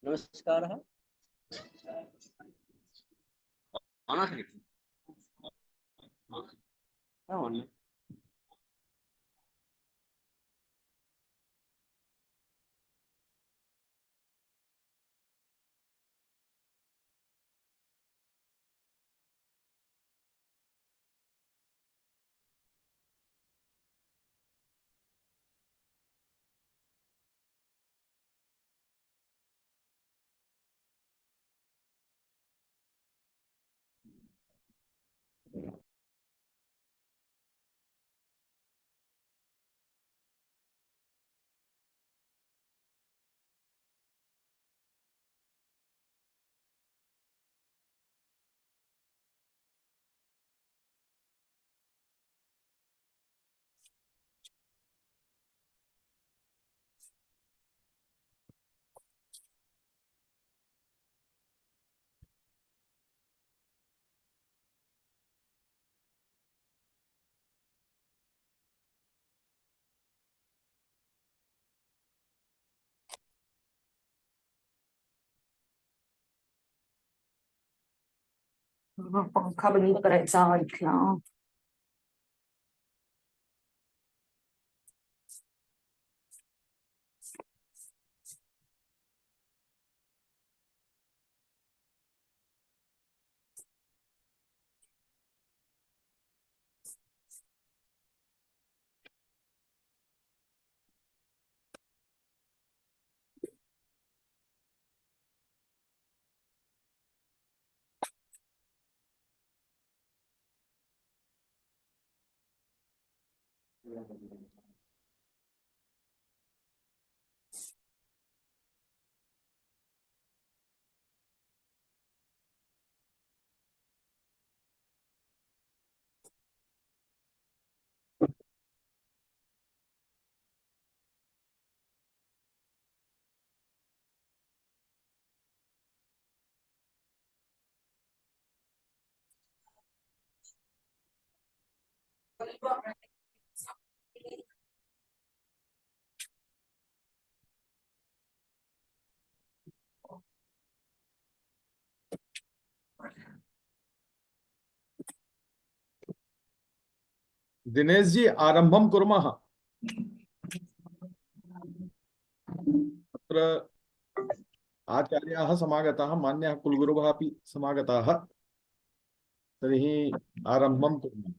नमस्कार। पंखा बंद करायचा इथला। दिनेश जी आरंभम कुर्मः। अत्र आचार्याः समागताः, मान्यः कुलगुरुः अपि समागताः। तर्हि आरंभं कुर्मः।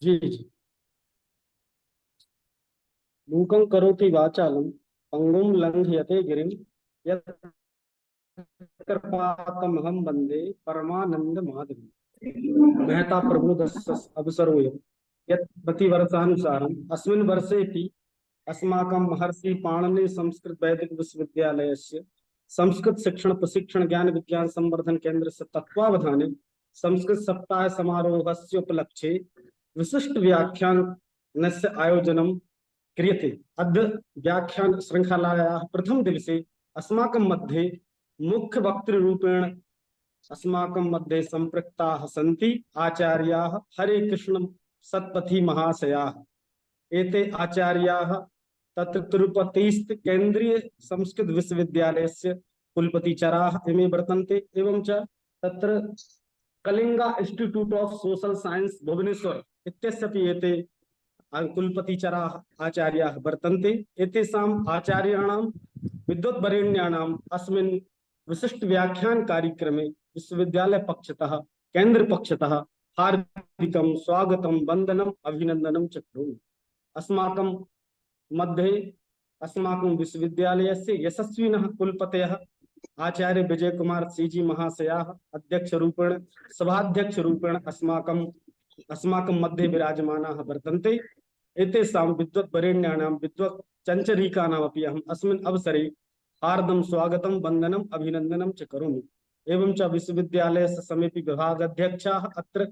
जी जी। मूकं करोति वाचालं पंगुं लंघयते गिरिं यत्कृपातमहं वन्दे परमानंद माधवम्। महता प्रबोधस्य अवसरोऽयं यत् प्रतिवर्षानुसारम् अस्मिन् वर्षेऽपि अस्माकं महर्षि पाणिनि संस्कृत वैदिक विश्वविद्यालयस्य संस्कृत शिक्षण प्रशिक्षण ज्ञान विज्ञान संवर्धन केन्द्रस्य तत्त्वावधाने संस्कृत सप्ताह समारोहस्य उपलक्ष्ये विशिष्ट व्याख्यानस्य आयोजनं क्रियते। अद्य व्याख्यान श्रृंखलायाः प्रथम दिवसे अस्माकं मध्ये मुख्य वक्तृरूपेण अस्माकं मध्ये संपृक्ताः सन्ति आचार्याः हरे कृष्ण सत्पथी महाशयाः। एते आचार्याः तत्र तिरुपतिस्थ केन्द्रीय संस्कृत विश्वविद्यालयस्य कुलपतिचराः इमे वर्तन्ते। एवं च तत्र Kalinga institute of social science Bhubaneswar इत्यस्यपि एते कुलपतिचराः आचार्याः वर्तन्ते। एतेषाम् आचार्याणां विद्वद्वरेण्याणाम् अस्मिन् विशिष्ट व्याख्यान कार्यक्रमे विश्वविद्यालय पक्षतः केंद्र पक्षतः हार्दिकं स्वागतं वंदनम् अभिनंदनं च करोमि। अस्माकं मध्ये अस्माकं विश्वविद्यालयस्य यशस्विनः कुलपतयः आचार्य विजय कुमार सीजी महाशयाः अध्यक्ष रूपेण सभाध्यक्ष रूपेण अस्माकं मध्ये विराजमानाः वर्तन्ते। एतेषां विद्वद्वरेण्याणां विद्वत् चञ्चरीकानामपि अहम् अस्मिन् अवसरे हार्दं स्वागतं वंदनम् अभिनंदनं च करोमि। एवं च विश्वविद्यालयस्य समेपि विभागाध्यक्षाः अत्र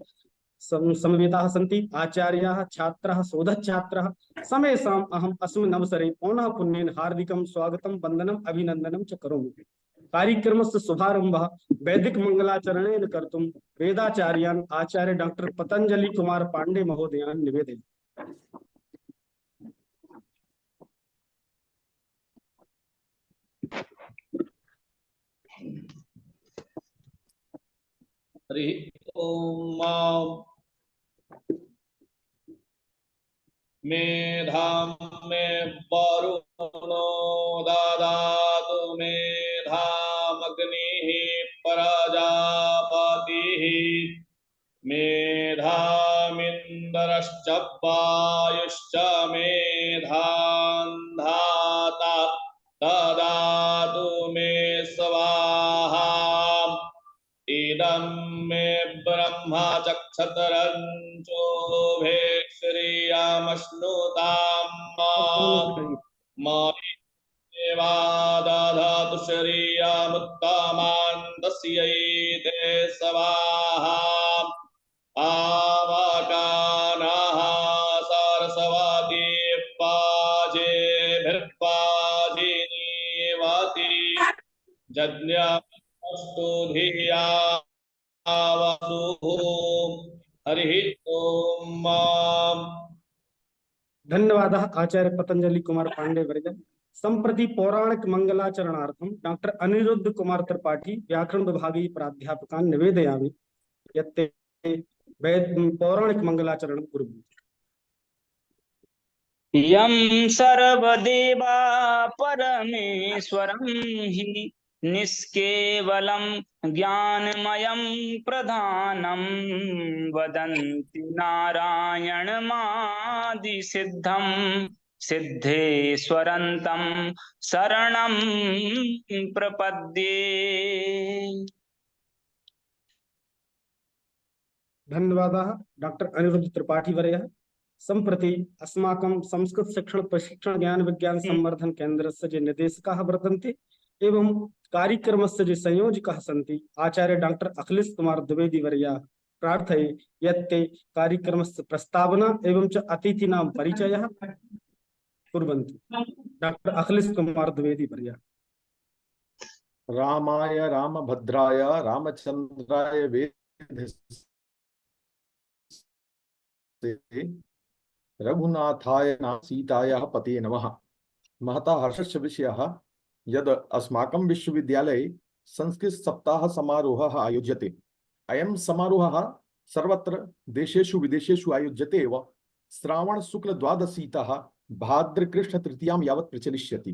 समवेताः सन्ति, आचार्याः, छात्राः, शोधच्छात्राः समेषाम् अहम् अस्मिन् अवसरे पुनः पुण्येन हार्दिकं स्वागतं वंदनम् अभिनंदनं च करोमि। कार्यक्रमस्य शुभारम्भः वैदिक मंगलाचरणेन कर्तुं वेदाचार्यान् आचार्य डॉक्टर पतंजलि कुमार पांडे महोदयान् निवेदयामि। हरि ओम। मेधां मे वरुणो ददातु मेधामग्निः प्रजापतिः मेधामिन्द्रश्च वायुश्च मेधां धाता ददातु मे स्वाहा। इदं मे ब्रह्मा चक्षतरञ्चोभे श्रियमश्नुतां देवा दधातु श्रियमुत्तमां तस्यै ते स्वाहा। आवाकानः सरस्वती पाजेभिर्पाजिनीवती जज्ञस्तु धिया हरि ओम। धन्यवाद आचार्य पतंजलि कुमार पांडे वर्य। संप्रति पौराणिक मंगलाचरणार्थं डॉक्टर अनिरुद्ध कुमार त्रिपाठी व्याकरण विभागीय प्राध्यापकान् निवेदयामि यत् ते पौराणिक मंगलाचरणं कुर्वन्तु। यं सर्वदेवा परमेश्वरं हि निष्केवलं ज्ञानमयं प्रधानं वदन्ति नारायणमादिसिद्धं सिद्धेश्वरन्तं शरणं प्रपद्ये। धन्यवाद डॉक्टर अनिरुद्ध त्रिपाठी वर्य। संप्रति अस्माकं संस्कृत शिक्षण प्रशिक्षण ज्ञान विज्ञान संवर्धन केन्द्रस्य जे निदेशकाः वर्तन्ते एवं कार्यक्रमस्य जे संयोजकाः सन्ति आचार्य डॉक्टर अखिलेश कुमार द्विवेदी वर्याः प्रार्थये यत् ते कार्यक्रमस्य प्रस्तावना एवं च अतिथीनां परिचयः कुर्वन्तु। डॉक्टर अखिलेश कुमार द्विवेदी वर्याः। रामाय रामभद्राय रामचंद्राय वेधसे रघुनाथाय सीतायाः पते नमः। महता हर्षस्य विषयः यद् अस्माकं विश्वविद्यालये संस्कृत सप्ताह समारोहः आयोज्यते। अयं समारोहः सर्वत्र देशेषु विदेशेषु आयोज्यते एव। श्रावण शुक्ल द्वादशीतः भाद्र कृष्ण तृतीयां यावत् प्रचलिष्यति।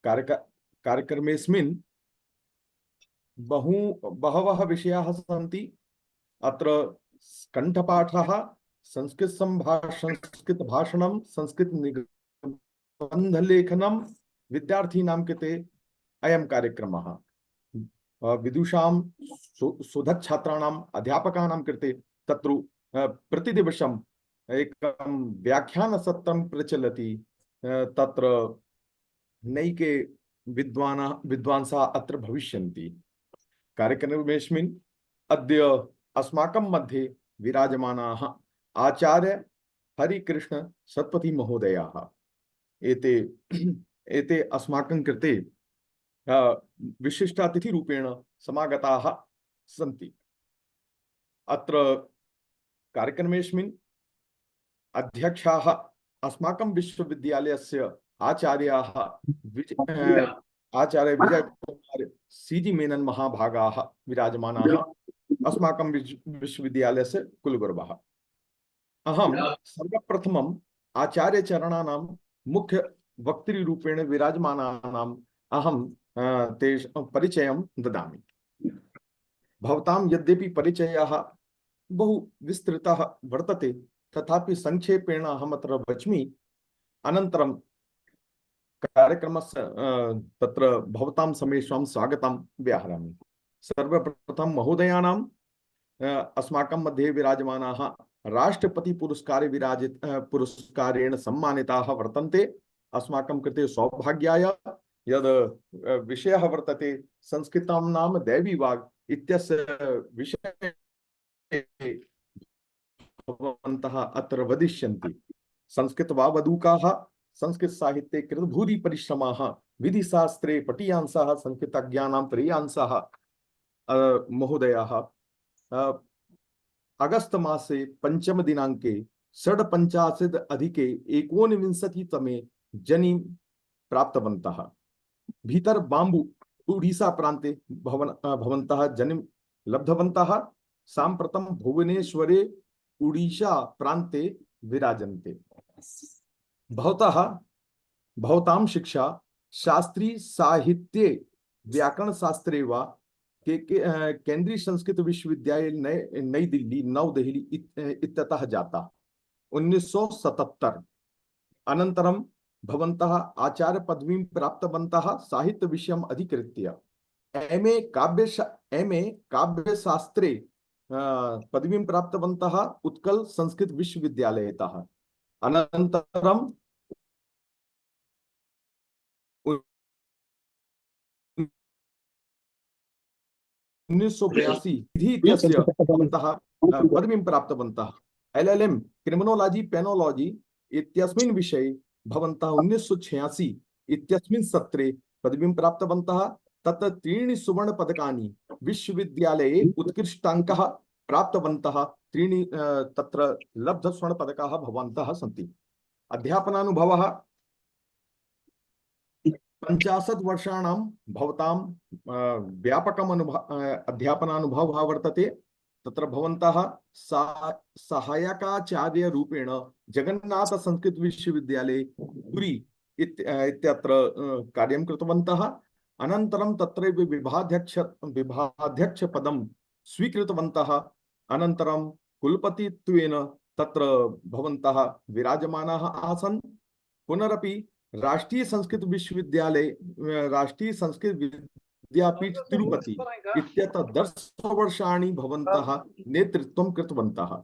कार्यक्रमेऽस्मिन् बहवः विषयाः सन्ति। अत्र कण्ठपाठः, संस्कृत भाषणं, संस्कृत निबन्धलेखनं विद्यार्थीनां कृते अयं कार्यक्रमः। विदुषां शोधच्छात्राणाम् अध्यापकानां कृते तत्र प्रतिदिवसम् एकं व्याख्यानसत्रं प्रचलति। तत्र नैके विद्वांसः अत्र भविष्यन्ति। कार्यक्रमेऽस्मिन् अद्य अस्माकं मध्ये विराजमानाः आचार्य हरिकृष्ण सत्पथी महोदयाः एते अस्माकं कृते विशिष्टातिथिरूपेण समागताः सन्ति। अत्र कार्यक्रमेऽस्मिन् अध्यक्षाः अस्माकं विश्वविद्यालयस्य आचार्याः आचार्य विजय कुमार सीजी मेनन महाभागाः विराजमानाः अस्माकं विश्वविद्यालयस्य कुलगुरवः। अहं सर्वप्रथमम् आचार्यचरणानां मुख्य वक्तृरूपेण विराजमानानाम् अहं तेषां परिचयं ददामि। भवतां यद्यपि परिचयः बहु विस्तृतः वर्तते तथापि संक्षेपेण अहमत्र वच्मि। अनन्तरं कार्यक्रमस्य तत्र भवतां समेषां स्वागतं व्याहरामि। सर्वप्रथम महोदयानाम् अस्माकं मध्ये विराजमानाः राष्ट्रपति पुरस्कारेण सम्मानिताः वर्तन्ते। अस्माकं कृते सौभाग्याय यद विषयः वर्तते संस्कृतं नाम दैवी वाग् इत्यस्य विषये भवन्तः अत्र वदिष्यन्ति। संस्कृतवावधूकाः संस्कृत साहित्ये कृतभूरि परिश्रमाः विधिशास्त्रे पटीयांशाः संस्कृतज्ञानां त्रय्यांशाः महोदयाः अगस्त मासे 5 दिनांके 56 अधिके 19तमे जनि प्राप्तवन्तः। भीतर बाम्बू उड़ीसा प्रान्ते भवन्तः जनिं लब्धवन्तः। साम्प्रतं भुवनेश्वरे उड़ीसा प्रान्ते विराजन्ते। भवतां शिक्षा शास्त्री साहित्ये व्याकरण शास्त्रे वा केंद्रीय संस्कृत विश्वविद्यालय नई दिल्ली नवदेहली इत्यतः जाता। 1977 अनन्तरं भवन्तः आचार्य पदवीं प्राप्तवन्तः। साहित्य विषयम् अधिकृत्य एमए काव्यशास्त्रे पदवीं प्राप्तवन्तः उत्कल संस्कृत विश्वविद्यालयतः। अनन्तरं 1982 विधि इत्यस्य भवन्तः पदवीं प्राप्तवन्तः। LLM क्रिमिनोलॉजी पेनोलॉजी इत्यस्मिन् विषये भवन्तः 1986 इत्यस्मिन् सत्रे पदवीं प्राप्तवन्तः। तत्र 3 सुवर्ण पदकानि विश्वविद्यालये उत्कृष्टाङ्कः प्राप्तवन्तः। 3 तत्र लब्ध स्वर्ण पदकाः भवन्तः सन्ति। अध्यापनानुभवः 50 वर्षाणां भवतां व्यापकम् अध्यापनानुभवः वर्तते। तत्र भवन्तः सहायकाचार्य रूपेण जगन्नाथ संस्कृत विश्वविद्यालये पुरी इत्यत्र कार्यं कृतवन्तः। अनन्तरं तत्रैव विभागाध्यक्ष पदं स्वीकृतवन्तः। अनन्तरं कुलपतित्वेन तत्र भवन्तः विराजमानाः आसन्। पुनरपि राष्ट्रीय संस्कृत विद्यापीठ तिरुपति इत्यत्र 10 वर्षाणि भवन्तः नेतृत्वं कृतवन्तः।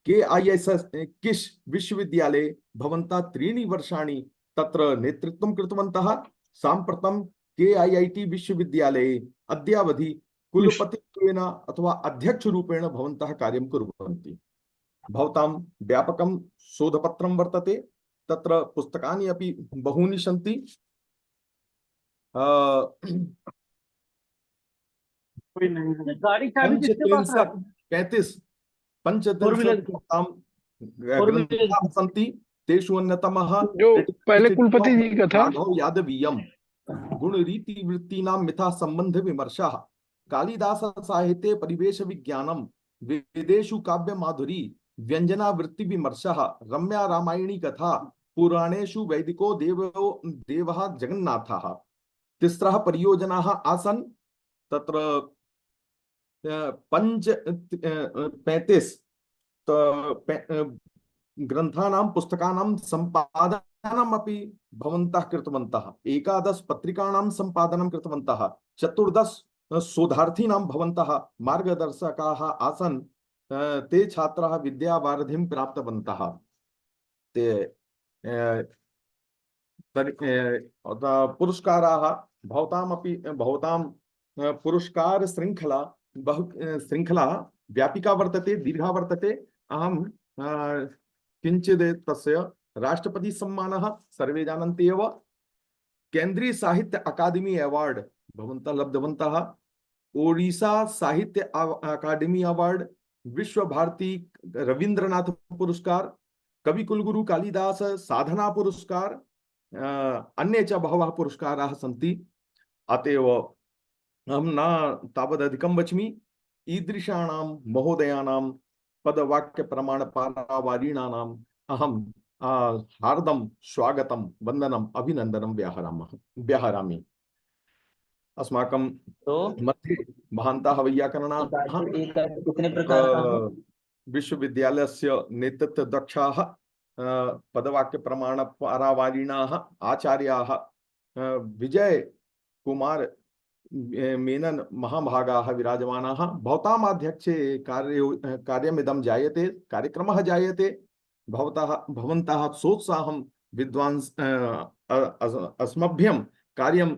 KISS किश विश्वविद्यालये भवन्तः 3 वर्षाणि तत्र नेतृत्वं कृतवन्तः। साम्प्रतं KIIT विश्वविद्यालये अद्यावधि कुलपतित्वेन अथवा अध्यक्षरूपेण भवन्तः कार्यं कुर्वन्ति। भवतां व्यापकं शोधपत्रं वर्तते। तत्र पुस्तकानि अपि बहूनि सन्ति। 35 ग्रंथाः सन्ति। तेषु अन्यतमः जो पहले कुलपति जी का था राघव यादवीयम् गुणरीति वृत्तीनां मिथा संबंध विमर्शः कालिदास साहित्ये परिवेश विज्ञानम वेदेषु काव्य माधुरी व्यंजना वृत्ति विमर्शः रम्या रामायणी कथा पुराणेषु वैदिको देवः जगन्नाथः। 3 परियोजनाः आसन्। तत्र 35 ग्रंथानां पुस्तकानां संपादनम् अपि भवन्तः कृतवन्तः। 11 पत्रिकाणां संपादनं कृतवन्तः। 14 शोधार्थीनां भवन्तः मार्गदर्शकाः आसन्। ते छात्राः विद्यावारिधिं प्राप्तवन्तः। ते पुरस्काराः भवतां पुरस्कार श्रृंखला व्यापिका वर्तते, दीर्घा वर्तते। अहं किंचित् तस्य राष्ट्रपति सम्मानः सर्वे जानन्ति एव। केंद्रीय साहित्य अकादमी अवार्ड भवन्तः लब्धवन्तः। ओडिशा साहित्य अकादमी अवार्ड, विश्व भारती रवींद्रनाथ पुरस्कार, कवि कुलगुरु कालिदास साधना पुरस्कार, अन्ये च बहवः पुरस्काराः सन्ति। अतएव अहं न तावदधिकं वच्मि। ईदृशाणां महोदयानां पदवाक्य प्रमाण पारावारीणानाम् अहं हार्दं स्वागतं वंदनम् अभिनंदनं व्याहरामि। अस्माकं मध्ये महान्ताः वैयाकरणाः विश्वविद्यालयस्य नेतृत्वदक्षाः पदवाक्य प्रमाण पारावारिणाः आचार्याः विजय कुमार मेनन महाभागाः विराजमानाः। भवताम् अध्यक्षे कार्यमिदं जायते, कार्यक्रमः जायते। भवन्तः सोत्साहं विद्वांस अस्मभ्यं कार्यं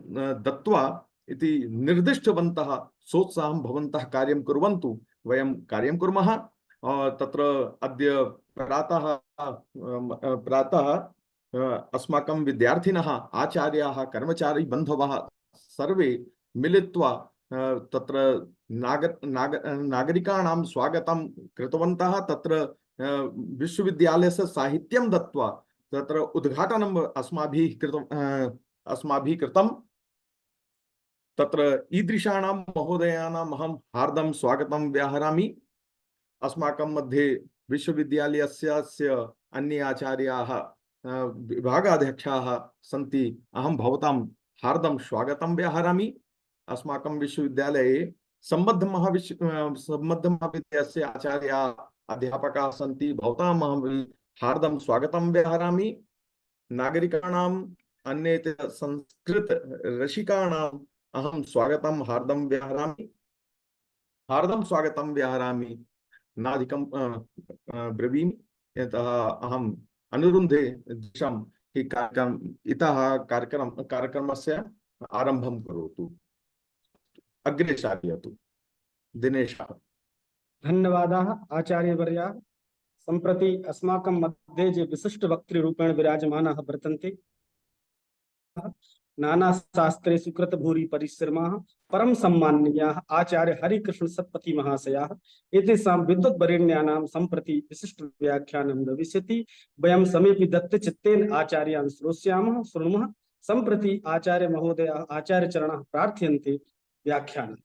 दत्वा इति निर्दिष्टवन्तः सोत्साहं भवन्तः कार्यं कुर्वन्तु, वयं कार्यं कुर्मः। तत्र अद्य प्रातः अस्माकं विद्यार्थिनः, आचार्याः, कर्मचारी बन्धवः सर्वे मिलित्वा तत्र नागरिकाणां स्वागतं कृतवन्तः। तत्र विश्वविद्यालयस्य साहित्यं दत्वा तत्र उद्घाटनम् अस्माभिः कृतं। तत्र ईदृशाणां महोदयानाम् अहं हार्दं स्वागतं व्याहरामि। अस्माकं मध्ये विश्वविद्यालयस्य अन्ये आचार्याः, विभागाध्यक्षाः सन्ति। अहं भवतां हार्दं स्वागतं व्याहरामि। अस्माकं विश्वविद्यालये सम्बद्ध महाविद्यालयस्य आचार्याः, अध्यापकाः सन्ति। भवताम् अहं हार्दं स्वागतं व्याहरामि। नागरिकाणाम्, अन्ये संस्कृत रसिकाणाम् अहं स्वागतं हार्दं व्याहरामि, हार्दं स्वागतं व्याहरामि। नाधिकं ब्रवीमि, यतः अहम् अनुरुन्धे दिशं हि इतः कार्यक्रमस्य आरम्भं करोतु, अग्रे सारयतु। दिनेशः। धन्यवादाः आचार्यवर्याः। सम्प्रति अस्माकं मध्ये ये विशिष्टवक्तृरूपेण विराजमानाः वर्तन्ते, नानाशास्त्रेषु कृतभूरि परिश्रमाः परम सम्माननीयाः आचार्य हरिकृष्ण सत्पथी महाशयाः, एतेषां विद्वद्वरेण्यानां सम्प्रति विशिष्ट व्याख्यानं भविष्यति। वयं समेपि दत्तचित्तेन आचार्यान् श्रोष्यामः, शृणुमः। सम्प्रति आचार्य महोदयाः आचार्यचरणाः प्रार्थयन्ते व्याख्यानम्।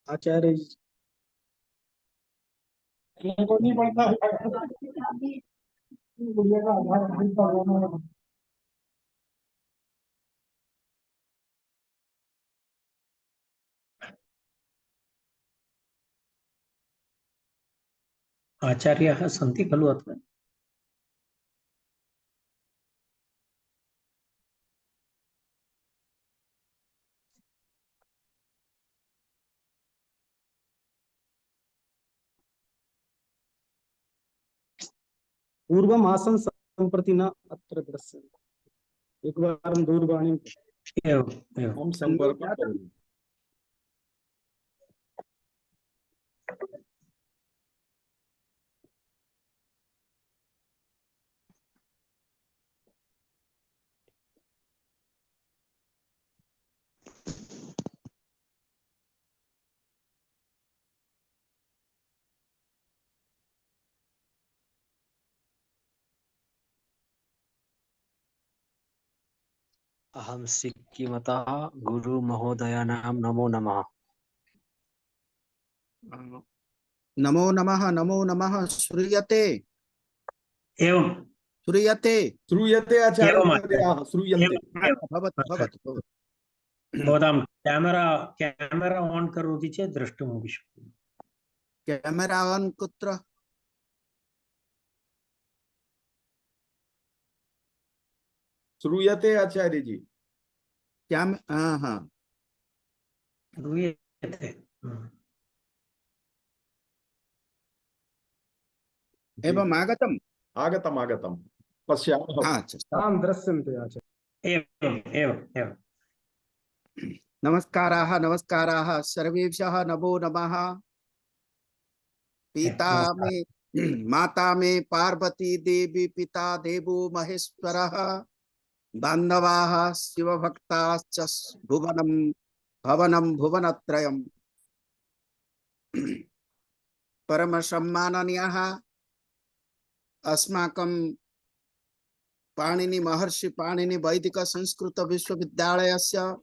आचार्य नहीं पड़ता आचार्याः सन्ति खलु अत्र? पूर्वम् आसन्, सम्प्रति न अत्र दृश्यते। एकवारं दूरवाणीं एवम् एवम्। अहं सम्पर्कं करोमि। अहं सिक्किमतः गुरुमहोदयानां नमो नमः। नमो नमः श्रूयते एवं श्रूयते श्रूयते आचार्यवर्याः, श्रूयन्ते। भवतु भवतु भवतु। भवतां केमेरा आन् करोति चेत् द्रष्टुमपि शक्यते। कैमरा ऑन कुत्र? श्रूयते आचार्य जी। क्या? हाँ हाँ श्रूयते। एवम् आगतम् आगतम् आगतम्, पश्यामः। हाँ अच्छा। तां दृश्यन्ते आचार्य। एवम् एवम् एवम्। नमस्काराः नमस्काराः सर्वेभ्यः नमो नमः। पिता में माता में पार्वती देवी, पिता देवो महेश्वरः, बान्धवाः शिवभक्ताश्च भुवनं भवनं भुवनत्रयम्। परम सम्माननीयः अस्माकं पाणिनि महर्षि पाणिनि वैदिक संस्कृत विश्वविद्यालयस्य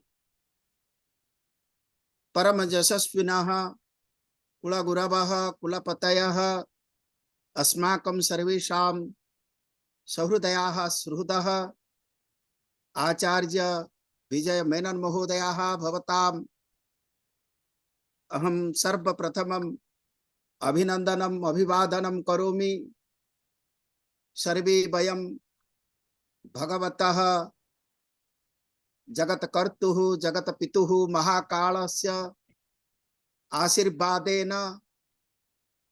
परम यशस्विनः कुलगुरवः कुलपतयः, अस्माकं सर्वेषां सहृदयाः सुहृदः आचार्य विजय मेनन महोदयाः, भवताम् अहं सर्वप्रथमम् अभिनन्दनम् अभिवादनं करोमि। सर्वे वयं भगवतः जगत्कर्तुः जगत्पितुः महाकालस्य आशीर्वादेन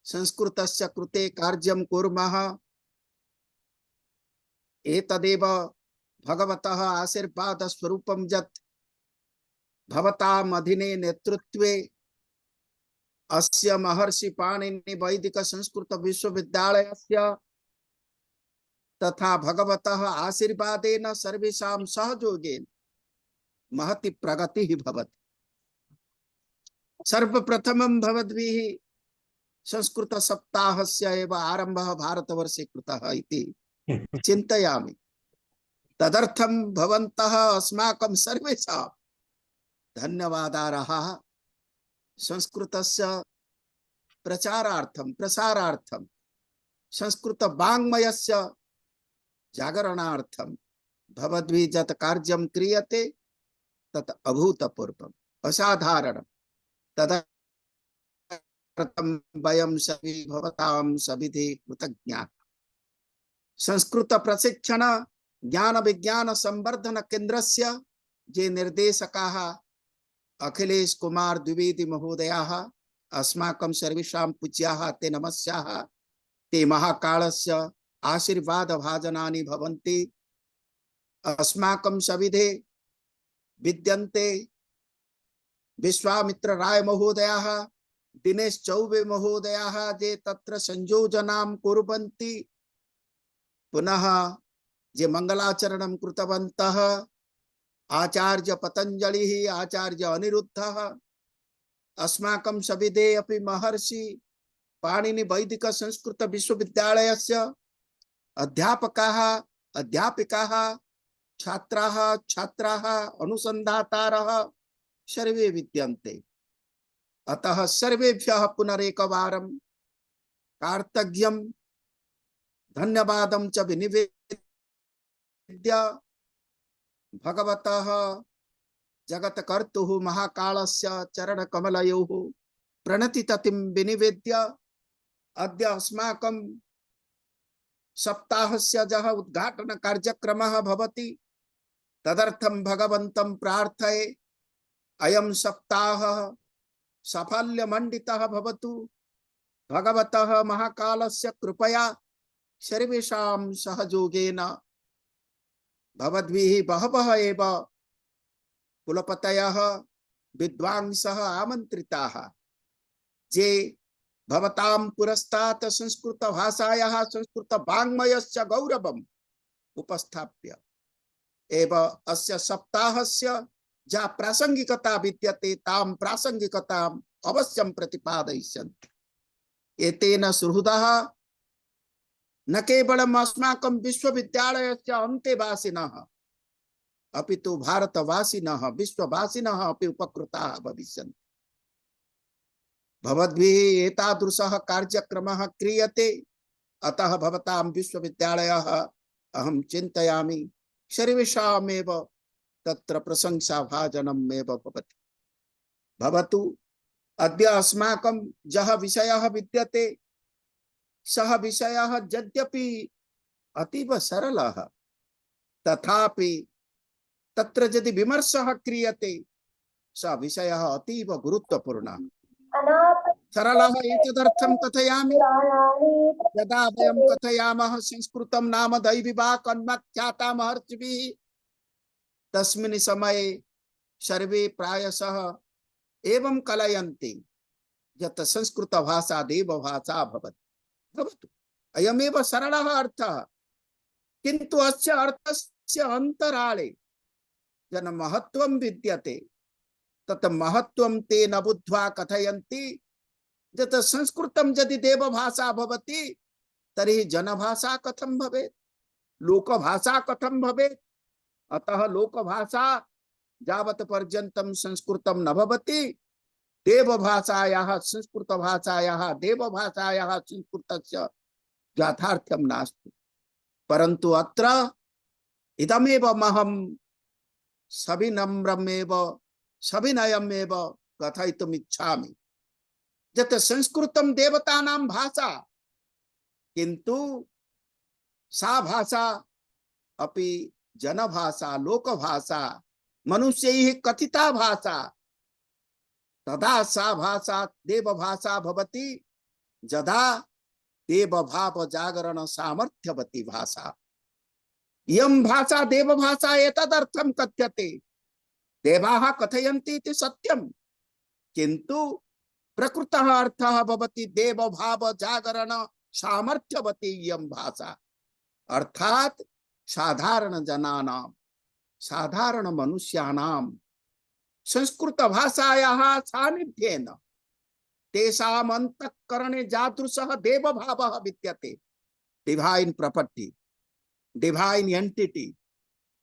संस्कृतस्य कृते कार्यं कुर्मः। एतदेव भगवतः आशीर्वाद स्वरूपं यत् भवताम् अधीने नेतृत्वे अस्य महर्षि पाणिनि वैदिक संस्कृत विश्वविद्यालयस्य तथा भगवतः आशीर्वादेन सर्वेषां सहयोगेन महती प्रगतिः भवति। सर्वप्रथमं भवद्भिः संस्कृत सप्ताहस्य एव आरम्भः भारतवर्षे कृतः इति चिन्तयामि। तदर्थं भवन्तः अस्माकं सर्वेषां धन्यवादार्हः। संस्कृतस्य प्रचारार्थं प्रसारार्थं संस्कृत वाङ्मयस्य जागरणार्थं भवद्भिः यत् कार्यं क्रियते तत् अभूतपूर्वम् असाधारणं। तदर्थं वयं सभी भवतां सविधे कृतज्ञाः। संस्कृत प्रशिक्षण ज्ञान विज्ञान संवर्धन केन्द्रस्य ये निर्देशकाः अखिलेश कुमार द्विवेदी महोदयाः अस्माकं सर्वेषां पूज्याः ते नमस्याः। ते महाकालस्य आशीर्वाद भाजनानि भवन्ति। अस्माकं सविधे विद्यन्ते विश्वामित्र राय महोदयाः, दिनेश चौबे महोदयाः जे तत्र संयोजनां कुर्वन्ति। पुनः जे मंगलाचरणं कृतवन्तः आचार्य पतंजलिः, आचार्य अनिरुद्धः, अस्माकं सविधे अपि महर्षि पाणिनि वैदिक संस्कृत विश्वविद्यालयस्य अध्यापकाः अध्यापिकाः छात्राः छात्राः अनुसन्धातारः सर्वे विद्यन्ते। अतः सर्वेभ्यः पुनरेकवारं कार्तज्ञं धन्यवादं च विनिवेद्य भगवतः जगत्कर्तुः महाकालस्य चरणकमलयोः प्रणतिततिं विनिवेद्य अद्य अस्माकं सप्ताहस्य यः उद्घाटन कार्यक्रमः भवति तदर्थं भगवन्तं प्रार्थये अयं सप्ताहः साफल्यमण्डितः भवतु। भगवतः महाकालस्य कृपया सर्वेषां सहयोगेन भवद्भिः बहवः एव कुलपतयः विद्वांसः आमन्त्रिताः जे भवतां पुरस्तात् संस्कृत भाषायाः संस्कृत वाङ्मयस्य गौरवम् उपस्थाप्य एव अस्य सप्ताहस्य या प्रासंगिकता विद्यते तां प्रासंगिकताम् अवश्यं प्रतिपादयिष्यन्ति। एतेन सुहृदः न केवलम् अस्माकं विश्वविद्यालयस्य अन्तेवासिनः अपितु भारतवासिनः विश्ववासिनः अपि उपकृताः भविष्यन्ति। भवद्भिः एतादृशः कार्यक्रमः क्रियते अतः भवतां विश्वविद्यालयः अहं चिन्तयामि सर्वेषामेव तत्र प्रशंसाभाजनम् एव भवति। भवतु अद्य अस्माकं यः विषयः विद्यते सः विषयः यद्यपि अतीव सरलः तथापि तत्र यदि विमर्शः क्रियते सः विषयः अतीव गुरुत्वपूर्णः। सरलः एतदर्थं कथयामि यदा वयं कथयामः संस्कृतं नाम दैविवाक् अन्वाख्याता महर्षिभिः तस्मिन् समये सर्वे प्रायशः एवं कलयन्ति यत् संस्कृत भाषा देवभाषा भवति। भवतु अयमेव सरलः अर्थः किन्तु अस्य अर्थस्य अन्तराले यन् महत्त्वं विद्यते तत् महत्त्वं ते न बुद्ध्वा कथयन्ति यत् संस्कृतं यदि देवभाषा भवति तर्हि जनभाषा कथं भवेत्, लोकभाषा कथं भवेत्। अतः लोकभाषा यावत् पर्यन्तं संस्कृतं न भवति देवभाषायाः संस्कृतभाषायाः देवभाषायाः संस्कृतस्य याथार्थ्यं नास्ति। परन्तु अत्र इदमेव महं सविनम्रमेव सविनयमेव कथयितुम् इच्छामि यत् संस्कृतं देवतानां भाषा किन्तु सा भाषा अपि जनभाषा लोकभाषा मनुष्यैः कथिता भाषा तदा सा भाषा देव भाषा भवति यदा देव भाव जागरण सामर्थ्यवती भाषा। इयं भाषा देव भाषा एतदर्थं कथ्यते। देवाः कथयन्ति इति सत्यं, किन्तु प्रकृतः अर्थः भवति देव भाव जागरण सामर्थ्यवती इयं भाषा। अर्थात साधारण जनानां, साधारण मनुष्याणां संस्कृत भाषायाः सान्निध्येन तेषाम् अंतःकरणे जादृशः देव भावः विद्यते। डिवाइन प्रॉपर्टी, डिवाइन एंटिटी,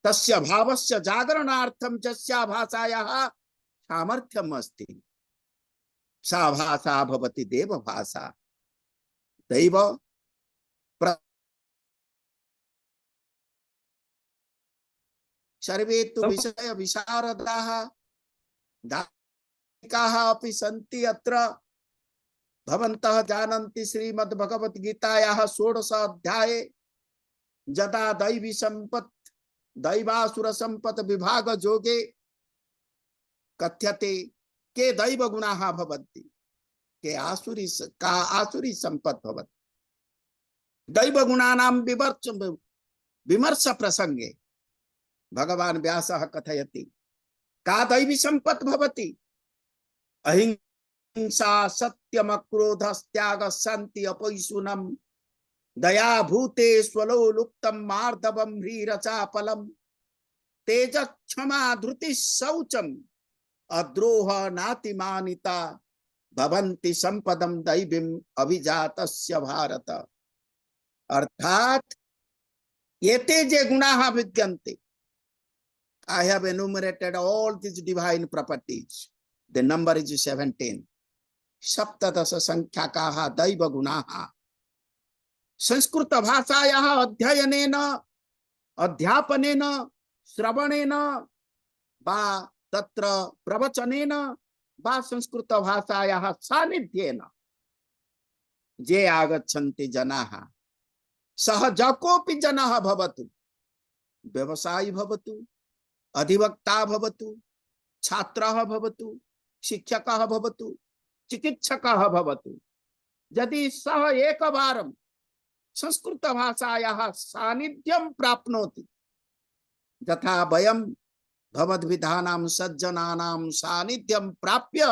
तस्य भावस्य जागरणार्थं यस्या भाषायाः सामर्थ्यम् अस्ति सा भाषा भवति देव भाषा। दैव सर्वे तु विषय विशारदाः दार्शनिकाः अपि सन्ति। अत्र भवन्तः जानन्ति श्रीमद्भगवद्गीतायाः 16 अध्याये यदा दैवी संपत् दैवासुर संपत् विभाग जोगे कथ्यते के दैव गुणाः भवन्ति के आसुरी संपत् भवति। दैव गुणानां विमर्श प्रसंगे भगवान व्यासः कथयति का दैवी संपत् भवति। अहिंसा सत्यम क्रोधस्त्याग शांति अपैशुनम दया भूते स्वलोलुप्तम मार्दवम ह्रीरचापलम तेज क्षमा धृति शौचम अद्रोह नातिमानिता भवन्ति संपदम दैवीम अभिजातस्य भारत। अर्थात एते जे गुणाः विद्यन्ते। I have enumerated all these divine properties. The number is 17. सप्तदश संख्याकाः दैव गुणाः संस्कृत भाषायाः अध्ययनेन अध्यापनेन श्रवणेन वा तत्र प्रवचनेन वा संस्कृत भाषायाः सान्निध्येन जे आगच्छन्ति जनाः सः ज कोऽपि जनः भवतु, व्यवसायी भवतु, अधिवक्ता भवतु, छात्रः भवतु, शिक्षकः भवतु, चिकित्सकः भवतु, यदि सः एकवारं संस्कृत भाषायाः सान्निध्यं प्राप्नोति यथा वयं भवद्विधानां सज्जनानां सान्निध्यं प्राप्य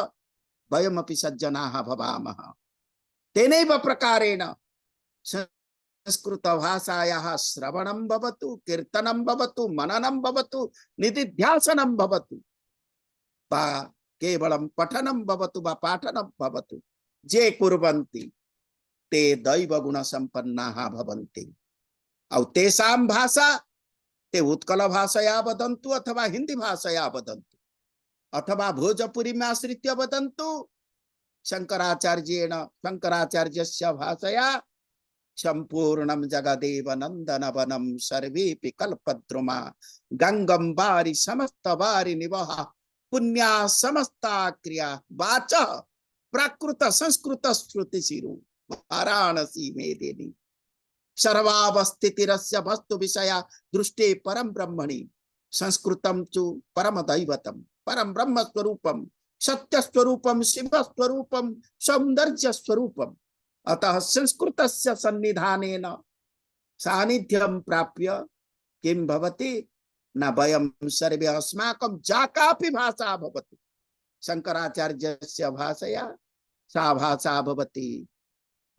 वयमपि सज्जनाः भवामः। तेनैव प्रकारेण संस्कृत भाषायाः श्रवणं भवतु, कीर्तनं भवतु, मननं भवतु, निधिध्यासनं भवतु वा केवलं पठनं भवतु वा पाठनं भवतु, जे कुर्वन्ति ते दैव गुण संपन्नाः भवन्ति। और तेषां भाषा ते उत्कल भाषया वदन्तु अथवा हिंदी भाषया वदन्तु अथवा भोजपुरी में आश्रित्य वदन्तु, शंकराचार्येण शंकराचार्यस्य भाषया संपूर्णं जगदेव नंदनवनं सर्वेपि कल्पद्रुमा गंगं वारि समस्त वारि निवहा पुण्या समस्ता क्रिया वाचः प्राकृत संस्कृत श्रुति शिरु वाराणसी मेदिनी सर्वावस्थितिरस्य वस्तु विषया दृष्टे परम ब्रह्मणि संस्कृतं चु परम दैवतम परम ब्रह्म स्वरूपम सत्य स्वरूपम शिव स्वरूपम सौंदर्य स्वरूपम। अतः संस्कृतस्य सन्निधानेन सानिध्यं प्राप्य किं भवति न वयं सर्वे अस्माकं या कापि भाषा भवतु शंकराचार्यस्य भाषया सा भाषा भवति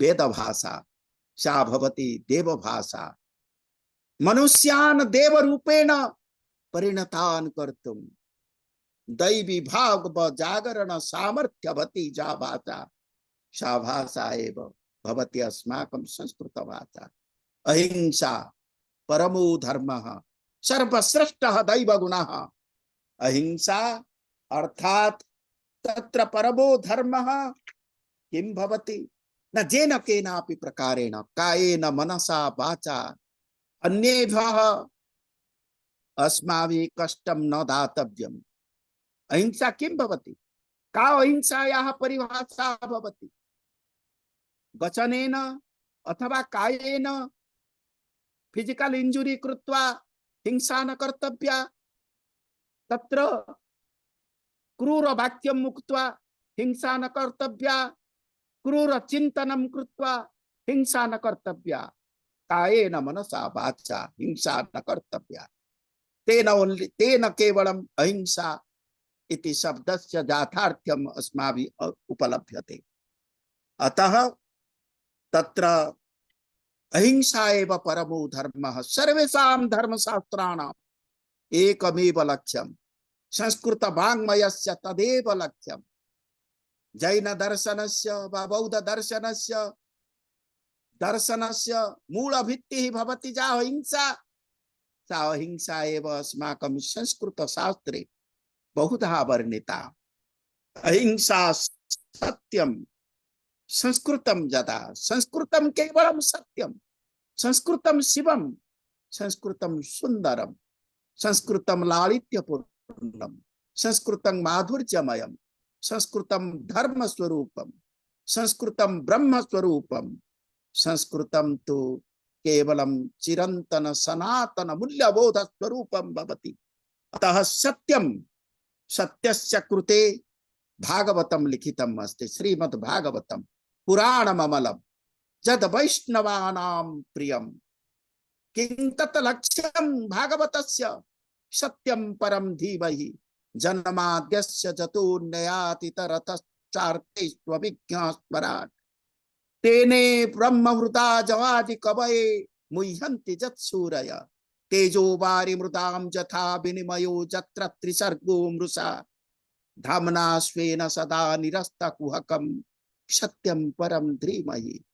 वेद भाषा, सा भवति देव भाषा। मनुष्यान् देव रूपेण परिणतान् कर्तुं दैवी भाव जागरण सामर्थ्यवती जा भाषा सा भाषा एव भवति अस्माकं संस्कृत भाषा। अहिंसा परमो धर्मः सर्वश्रेष्ठः दैव गुणः। अहिंसा अर्थात तत्र परमो धर्मः किं भवति न जेन केनापि प्रकारेण कायेन मनसा वाचा अन्येभ्यः अस्माभिः कष्टं न दातव्यम्। अहिंसा किं भवति का अहिंसायाः परिभाषा भवति वचनेन अथवा कायेन फिजिकल इंजुरी कृत्वा हिंसा न कर्तव्या तत्र क्रूर वाक्यं उक्त्वा हिंसा न कर्तव्या, क्रूर चिंतनं कृत्वा हिंसा न कर्तव्या, कायेन मनसा वाचा हिंसा न कर्तव्या। तेन केवलम् अहिंसा इति शब्दस्य याथार्थ्यम् अस्माभिः उपलभ्यते। अतः तत्र अहिंसा एव परमो धर्मः। सर्वेषां धर्मशास्त्राणाम् एकमेव लक्ष्यम्, संस्कृत वाङ्मयस्य तदेव लक्ष्यम्। जैन दर्शनस्य वा बौद्ध दर्शनस्य मूलभित्तिः भवति सा अहिंसा। सा अहिंसा एव अस्माकं संस्कृत शास्त्रे बहुधा वर्णिता। अहिंसा सत्यम संस्कृतम यदा, संस्कृतम केवलम सत्यम, संस्कृतम शिवम, संस्कृतम सुंदरम, संस्कृतम लालित्यपूर्णम, संस्कृतम माधुर्यमयम, संस्कृतम धर्म स्वरूपम, संस्कृतम ब्रह्म स्वरूपम, संस्कृतम तो केवलम चिरंतन सनातन मूल्यबोध स्वरूपम भवति। अतः सत्यम, सत्यस्य कृते भागवतम लिखितम अस्ति। श्रीमद् भागवतम पुराणम अमलम जद वैष्णवानां प्रियम, किं तत् लक्ष्यं भागवतस्य सत्यं परम धीमहि, जन्माद्यस्य जतोऽन्यातितरतश्चार्थेष्वभिज्ञास्मराट्, तेने ब्रह्मवृता जवादि कवये मुह्यन्ति जत्सूरय, तेजो वारि मृतां यथा विनिमयो यत्र त्रिसर्गो मृषा, धाम्ना स्वेन सदा निरस्तकुहकं सत्यं परं धीमहि।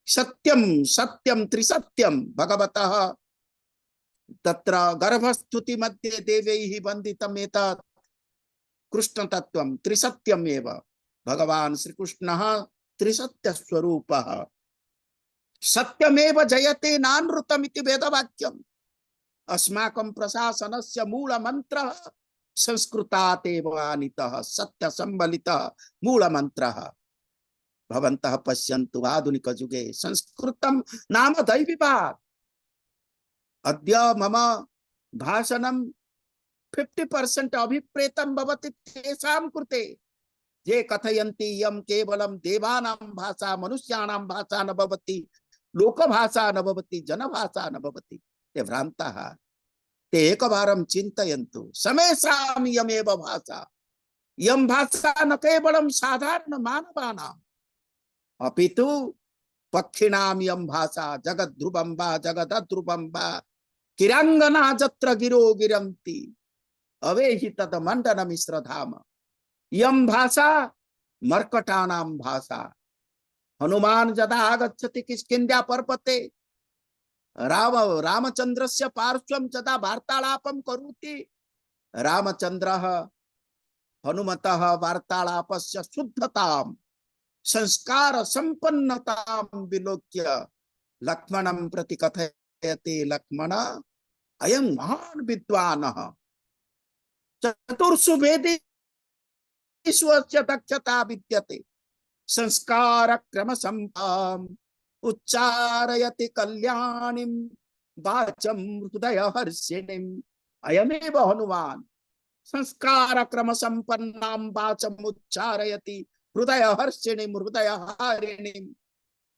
सत्यं सत्यं त्रिसत्यं भगवतः तत्र गर्भस्तुति मध्ये देवैः वन्दितम् एतत् कृष्ण तत्त्वं त्रिसत्यम् एव। भगवान् श्रीकृष्णः त्रिसत्य स्वरूपः। सत्यमेव जयते नानृतमिति वेदवाक्यम्। अस्माकं प्रशासनस्य मूल मंत्रः संस्कृतात् एव आनीतः, सत्य सम्बलितः मूल मंत्रः। भवन्तः पश्यन्तु आधुनिक युगे संस्कृतं नाम दैविभाग। अद्य मम भाषणं 50% अभिप्रेतं भवति तेषां कृते ये कथयन्ति इयं केवलं देवानां भाषा, मनुष्याणां भाषा न भवति, लोकभाषा न भवति, जनभाषा न भवति। ते भ्रान्ताः। ते एकवारं चिन्तयन्तु, समेषाम् इयमेव भाषा। इयं भाषा न केवलं साधारण मानवानाम् अपितु पक्षिणाम् इयं भाषा। जगद्ध्रुवं वा जगदध्रुवं वा किरांगना जत्र गिरो गिरन्ति अवेहि तद मंडन मिश्रधाम। इयं भाषा मर्कटानां भाषा। हनुमान यदा आगच्छति किष्किन्ध्या पर्वते, रामचंद्रस्य पार्श्वं यदा वार्तालापं करोति, रामचंद्रः हनुमतः वार्तालापस्य शुद्धतां संस्कार संपन्नतां विलोक्य लक्ष्मणं प्रति कथयति, लक्ष्मण अयं महान् विद्वानः, चतुर्षु वेदेषु अस्य दक्षता विद्यते, संस्कार क्रम संपाम् उच्चारयति कल्याणीं वाचं हृदय हर्षिणीं। अयमेव हनुमान् संस्कार क्रम संपन्नां वाचं उच्चारयति हृदय हर्षिणीं हृदय हारिणीं।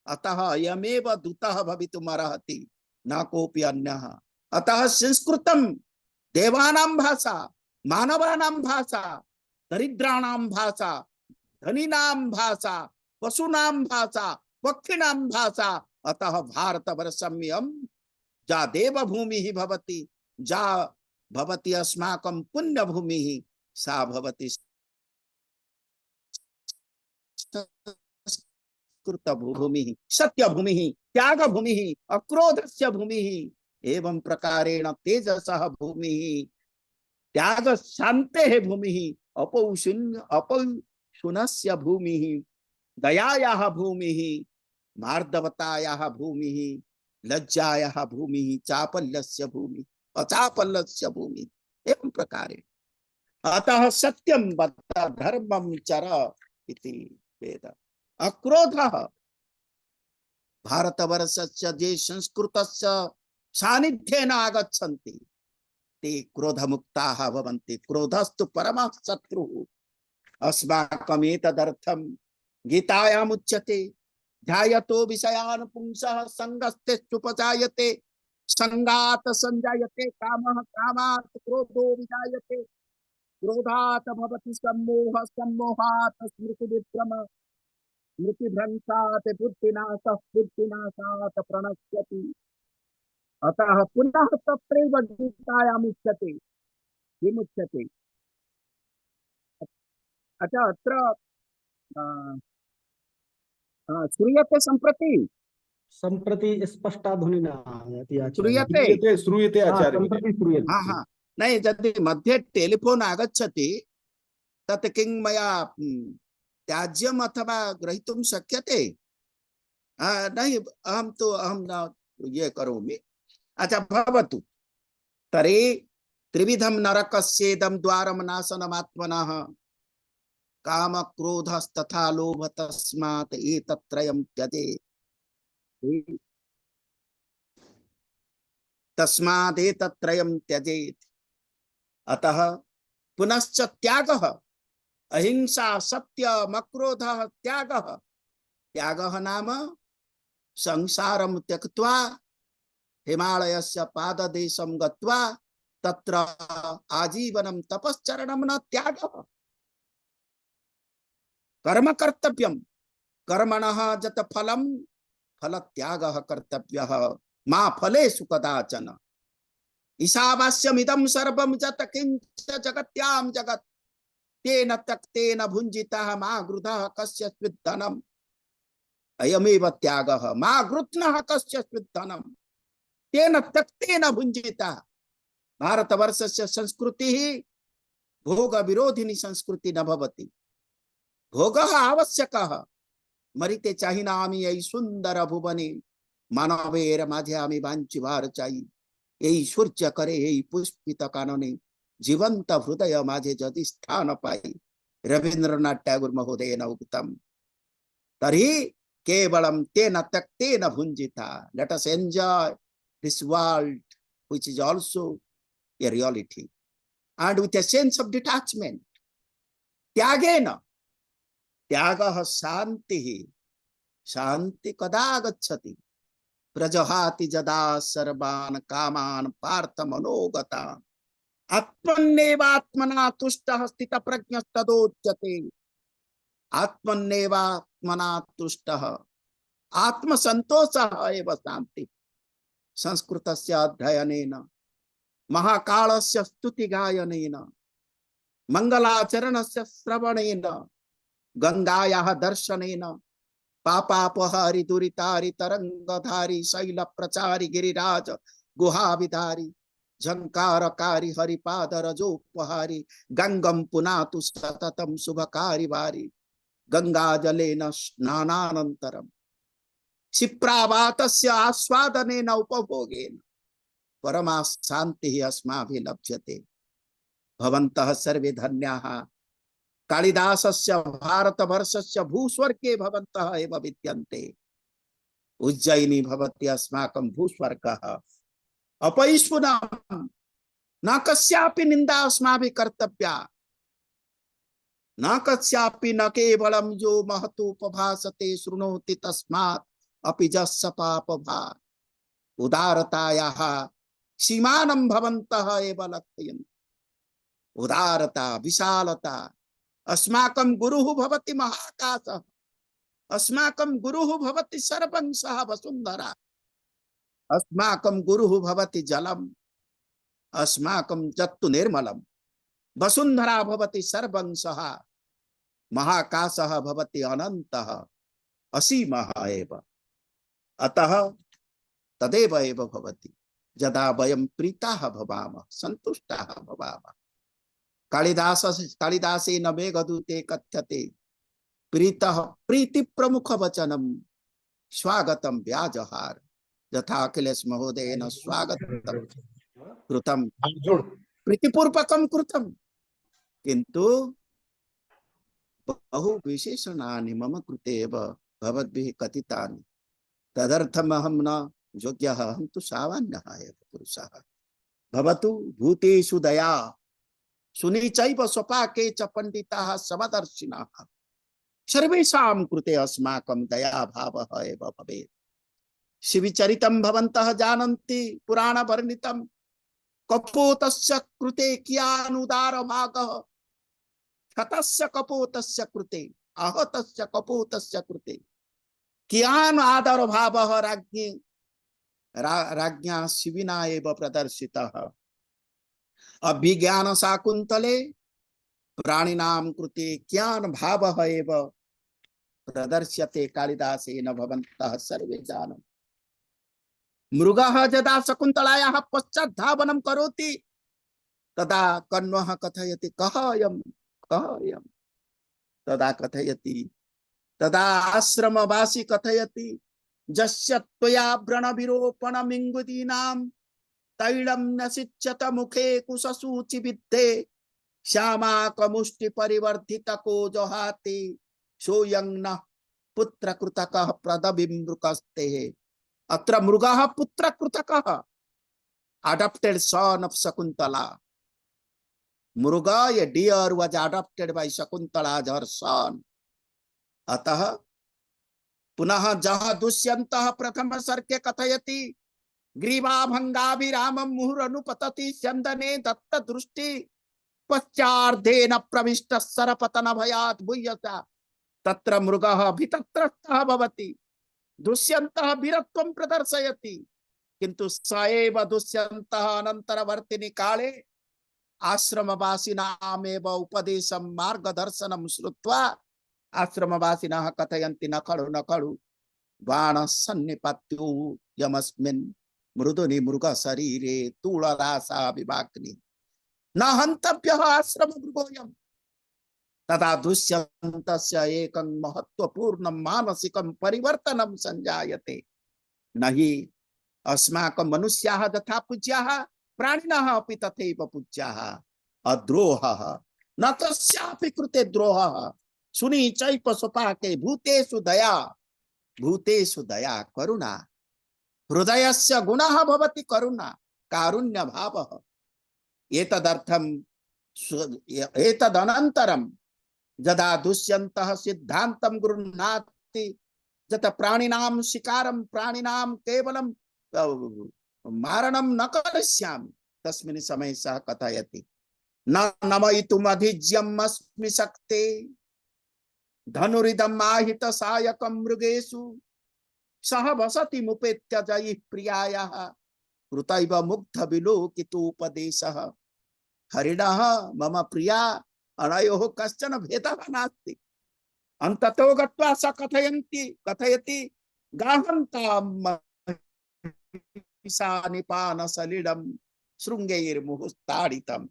अतः अयमेव दूतः भवितुमर्हति, न कोऽपि अन्यः। अतः संस्कृतं देवानां भाषा, मानवानां भाषा, दरिद्राणां भाषा, धनीनां भाषा, पशूनां भाषा, पक्षिणां भाषा। अतः भारतवर्षं इयं जा देवभूमिः भवति, जा भवति अस्माकं पुण्यभूमिः, सा भवति संस्कृतभूमिः, सत्यभूमिः, त्यागभूमिः, अक्रोधस्य भूमिः। एवं प्रकारेण तेजसः भूमिः, त्याग शान्तेः भूमिः, अपौशुनस्य भूमिः, दयायाः भूमिः, मार्दवतायाः भूमिः, लज्जायाः भूमिः, चापल्यस्य भूमिः, अचापल्यस्य भूमिः। एवं प्रकारेण अतः सत्यं वद धर्मं चर इति वेद। अक्रोधः भारतवर्षस्य ये संस्कृतस्य सान्निध्येन आगच्छन्ति ते क्रोधमुक्ताः भवन्ति। क्रोधस्तु परमः शत्रुः अस्माकमेतदर्थं गीतायामुच्यते। ध्यायतो विषयान् पुंसः संगस्तेषुपजायते संगात् संजायते कामः कामात् क्रोधो विजायते क्रोधात् भवति सम्मोहः सम्मोहात् स्मृतिविभ्रमः स्मृतिभ्रंशात् बुद्धिनाशः बुद्धिनाशात् प्रणश्यति। अतः पुनः तत्रैव गीतायामुच्यते किमुच्यते। अच्छा अत्र श्रूयते सम्प्रति सम्प्रति स्पष्टा ध्वनिना आयाति आचार्य। श्रूयते श्रूयते आचार्य। सम्प्रति श्रूयते। हाँ हाँ नहीं यदि मध्ये टेलीफोन आगच्छति तत् किं मया त्याज्यम् अथवा ग्रहीतुं शक्यते? नहीं अहं न ये करोमि। अच्छा भवतु तर्हि त्रिविधं नरकस्येदं द्वारं नाशनमात्मनः काम क्रोधस्तथा लोभ तस्मात् एतत्त्रयं त्यजेत् तस्मात् एतत्त्रयं त्यजेत्। अतः पुनश्च त्यागः अहिंसा सत्यम अक्रोधः त्यागः। त्यागः नाम संसारं त्यक्त्वा हिमालयस्य पाददेशं गत्वा तत्र आजीवनं तपश्चरणं न त्यागः। कर्म कर्तव्यं कर्मणः जत फलं फल त्यागः कर्तव्यः मा फलेषु कदाचन। ईशावास्यमिदं सर्वं जत किंच जगत्यां जगत् तेन त्यक्तेन भुञ्जितः मा गृधः कस्यचित् धनम्। अयमेव त्यागः मा गृध्नः कस्यचित् धनम् तेन त्यक्तेन भुञ्जितः। भारतवर्षस्य संस्कृतिः भोग विरोधिनी संस्कृति न भवति। भोगः आवश्यकः मरिते चाहिनामि यही सुंदर भुवने मानवेर माझे आमी बांचिवार चाही यही सूर्य करे यही पुष्पित कानने जीवंत हृदय माझे जदि स्थान पाई। रवींद्रनाथ टैगोर महोदयेन उक्तम्। तर्हि केवलं तेन त्यक्तेन भुञ्जिता। Let us enjoy this world which is also a reality and with a sense of detachment. त्यागेन त्यागः शान्तिः। शान्ति कदा गच्छति? प्रजहाति जदा सर्वान् कामान् पार्थ मनोगतान्। आत्मन्नेवात्मना तुष्टः स्थितप्रज्ञस्तदोच्यते। आत्मन्नेवात्मना तुष्टः आत्मसन्तोषः एव शान्तिः। संस्कृतस्य अध्ययनेन महाकालस्य स्तुतिगायनेन मंगलाचरणस्य श्रवणेन गंगायाः दर्शनेन पापापहारि दुरितारि तरंगधारी शैल प्रचारि गिरिराज गुहाविधारी झंकारकारी हरिपाद रजोपहारी गंगम पुनातु सततम शुभकारी वारी गंगा जलेन स्नानानन्तरम क्षिप्रावातस्य आस्वादनेन उपभोगेन परमा शान्तिः अस्माभिः लभ्यते। भवन्तः सर्वे धन्याः। कालिदासस्य भारतवर्षस्य भूस्वर्गे भवन्तः एव विद्यन्ते। उज्जयिनी भवति अस्माकं भूस्वर्गः। अपैष्पुनः न कस्यापि निन्दा अस्माभिः कर्तव्या। न कस्यापि न केवलं यो महतोपभासते शृणोति तस्मात् अपि जस्य पापभार। उदारतायाः सीमानं भवन्तः एव लक्षयन्ति। उदारता विशालता। अस्माकं गुरुः भवति महाकाशः। अस्माकं गुरुः भवति सर्वंसः वसुंधरा। अस्माकं गुरुः भवति जलम्। अस्माकं जत्तु निर्मलम्। वसुंधरा भवति सर्वंसः। महाकाशः भवति अनन्तः असीमः एव। अतः तदेव एव भवति यदा वयं प्रीताः भवामः सन्तुष्टाः भवामः। कालिदासेन मेघदूते कथ्यते प्रीतः प्रीति प्रमुख वचनम स्वागतम व्याजहार। यथा अखिलेश महोदयेन स्वागतं कृतं प्रीतिपूर्वकं कृतं किन्तु बहु विशेषणानि मम कृते एव भवद्भिः कथितानि। तदर्थम् अहं न योग्यः। अहं तु सामान्यः एव पुरुषः। भवतु भूतेषु दया सुनीचैव स्वपाके च पंडिताः समदर्शिनः सर्वेषां कृते अस्माकं दया भावः एव भवेत्। शिवचरितं भवन्तः जानन्ति पुराण वर्णितं कपोतस्य कृते कियानुदार भागः क्षतस्य कपोतस्य कृते आहतस्य कपोतस्य कृते कियान आदर भावः राज्ञा शिविना एव प्रदर्शितः। अभिज्ञान शाकुन्तले प्राणिनां कृते कियान भावः एव प्रदर्श्यते कालिदासेन भवन्तः सर्वे जानन्ति। मृगः यदा शकुन्तलायाः पश्चात् धावनं करोति तदा कण्वः कथयति कः अयं कः अयं, तदा कथयति तदा आश्रमवासी कथयति जस्य त्वया व्रणविरोपणमिङ्गुदीनां तैलं न सिच्यत मुखे कुशसूचि विद्धे श्यामाकमुष्टि परिवर्धितको जहाति सोऽयं नः पुत्रकृतकः प्रदबिम्बुकस्ते। अत्र मृगः पुत्रकृतकः, adopted son of Shakuntala. Muruga, a deer, was adopted by Shakuntala as her son. अतः पुनः जहाँ दुष्यंतः प्रथम सर्के कथयति ग्रीवाभंगाभिरामं मुहुरनुपतति स्यन्दने दत्त दृष्टि पश्चार्धेन प्रविष्ट सरपतन भयात् भूयसा तत्र मृगः भितत्रस्तः भवति दुष्यन्तः वीरत्वं प्रदर्शयति किन्तु स एव दुष्यन्तः अनन्तरवर्तिनि काले आश्रमवासिनामेव उपदेशं मार्गदर्शनं श्रुत्वा आश्रमवासिनः कथयन्ति न खलु बाणः सन्निपत्यो यमस्मिन् मृदुनि मृग शरीरे तूलरासा विभाग्नि न हन्तव्यः आश्रममृगोऽयम्। तदा दुष्यन्तस्य एकं महत्वपूर्णं मानसिकं परिवर्तनं संजायते। न हि अस्माकं मनुष्याः तथा पूज्याः प्राणिनः अपि तथैव पूज्याः। अद्रोहः न तस्यापि कृते द्रोहः सुनीचैव स्वपाके भूतेषु दया करुणा हृदयस्य गुणः भवति करुणा कारुण्य भावः। एतदनन्तरं यदा दुष्यन्तः सिद्धान्तं गृह्णाति यत् प्राणिनां शिकारं प्राणिनां केवलं मारणं न करिष्यामि तस्मिन् समये सः कथयति न नमयितुम् अधिज्यम् अस्मि शक्ते धनुरिदम् आहित सायकं मृगेषु सह वसति मुपेत्य जयिः प्रियायाः कृतैव मुग्ध विलोकितोपदेशः हरिणः मम प्रिया अनयोः कश्चन भेदः नास्ति। अन्ततो गत्वा स कथयति गाहन्तां महिषानिपान सलिलं शृङ्गैर्मुहुस्ताडितं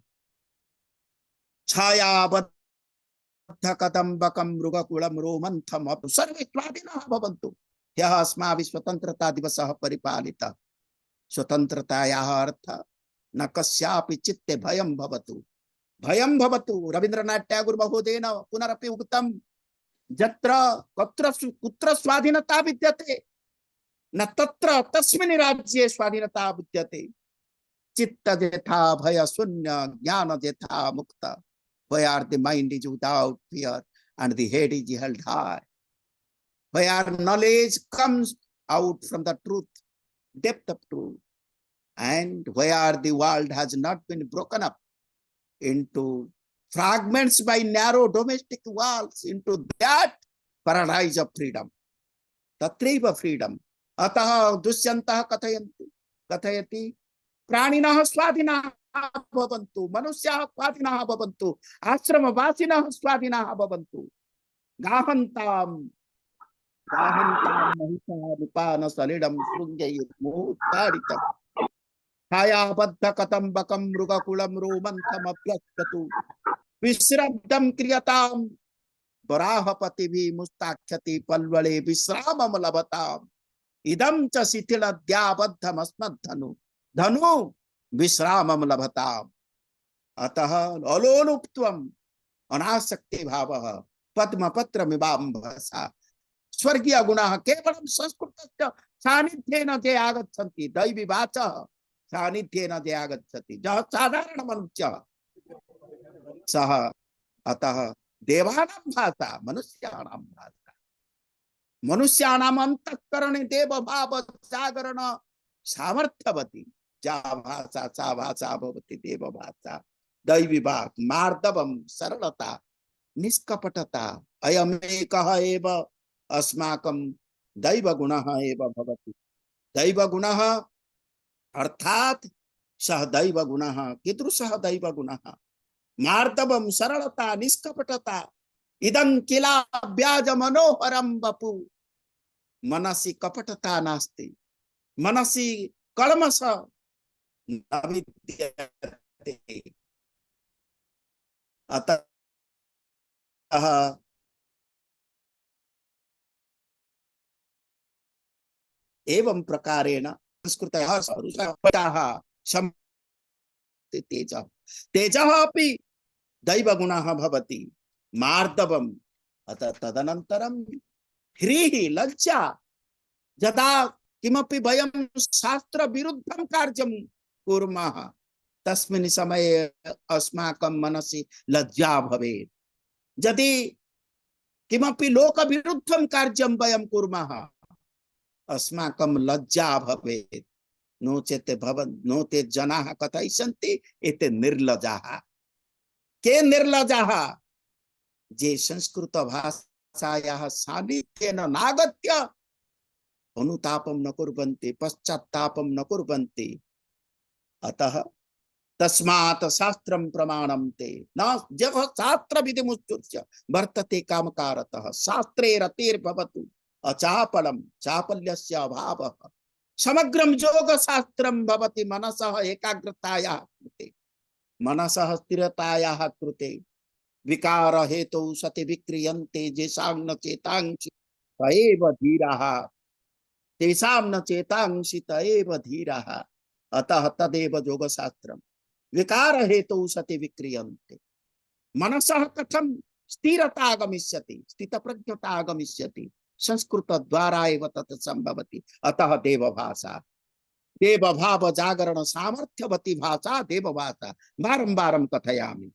छायाबद्ध कदम्बकं मृगकुलं रोमन्थम् सर्वे स्वाधीनः भवन्तु। ह्यः अस्माभिः स्वतन्त्रता दिवसः परिपालितः। स्वतन्त्रतायाः अर्थः न कस्यापि चित्ते भयं भवतु। रवीन्द्रनाथ टैगोर महोदयेन पुनरपि उक्तं यत्र कुत्र स्वाधीनता विद्यते न तत्र तस्मिन् राज्ये स्वाधीनता विद्यते। चित्त यथा भय शून्य ज्ञान यथा मुक्त where the mind is without fear and the head is held high, where knowledge comes out from the truth, depth of truth, and where the world has not been broken up into fragments by narrow domestic walls, into that paradise of freedom, tatraiva freedom. अतः दुष्यन्तः कथयति प्राणिनः स्वाधीनाः भवन्तु मनुष्याः स्वाधीनाः भवन्तु आश्रमवासिनः स्वाधीनाः भवन्तु गाहन्तां महिषानिपान सलिलं शृङ्गैर्मुहुस्ताडितं छायाबद्ध कदम्बकं मृगकुलं रोमन्थमभ्यस्तु विश्रब्दं क्रियतां वराहपतिभिः मुस्ताख्यति पल्वले विश्रामं लभताम् इदं च शिथिलद्याबद्धमस्मद्धनु धनु विश्रामं लभताम्। अतः अलोलुप्त्वम् अनासक्ति भावः पद्मपत्रमिवाम्भसा स्वर्गीय गुणाः केवलं संस्कृतस्य सान्निध्येन ते आगच्छन्ति दैवी वाचः सानिध्येन जे आगच्छति यः साधारण मनुष्यः सः अतः देवानां भाषा मनुष्याणां भाषा मनुष्याणाम् अंतःकरणे देव भाव जागरण सामर्थ्यवती जा भाषा सा भाषा भवति देव भाषा दैवी वाक् मार्दवम सरलता निष्कपटता अयमेकः एव अस्माकं दैव गुणः एव भवति दैव गुणः अर्थात सह दैव गुणः कीदृशः दैव गुणः मार्दवम सरलता निष्कपटता इदं किला व्याज मनोहरं वपु मनसि कपटता नास्ति मनसि कल्मष न विद्यते अतः एवं प्रकारेण संस्कृतः तेजः तेजः अपि दैवगुणः भवति मार्दवम् अतः तदनन्तरं ह्रीः लज्जा यदा किमपि वयं शास्त्र विरुद्धं कार्यं कुर्मः तस्मिन् समये अस्माकं मनसि लज्जा भवेत् यदि किमपि लोक विरुद्धं कार्यं वयं कुर्मः अस्माकं लज्जा भवेत् नो चेत् जनाः कथयिष्यन्ति एते निर्लजाः के निर्लजाः जे संस्कृत भाषायाः सान्निध्येन नागत्य अनुतापं न कुर्वन्ति पश्चात्तापं न कुर्वन्ति अतः तस्मात् शास्त्रं प्रमाणं ते न जह शास्त्र विधिमुच्यते वर्तते कामकारतः शास्त्रे रतिर्भवतु अचापलं चापल्यस्य अभावः समग्रं योगशास्त्रं भवति मनसः एकाग्रतायाः कृते मनसः स्थिरतायाः कृते विकार हेतु सति विक्रियन्ते येषां न चेतांसि तएव धीराः तेषां न चेतांसि तएव धीराः अतः तदेव योगशास्त्रं विकार हेतु सति विक्रियन्ते मनसः कथं स्थिरता आगमिष्यति स्थितप्रज्ञता आगमिष्यति संस्कृत द्वारा एव तत् संभवति अतः देव भाषा देव भाव जागरण सामर्थ्यवती भाषा देव भाषा बारंबारं कथयामि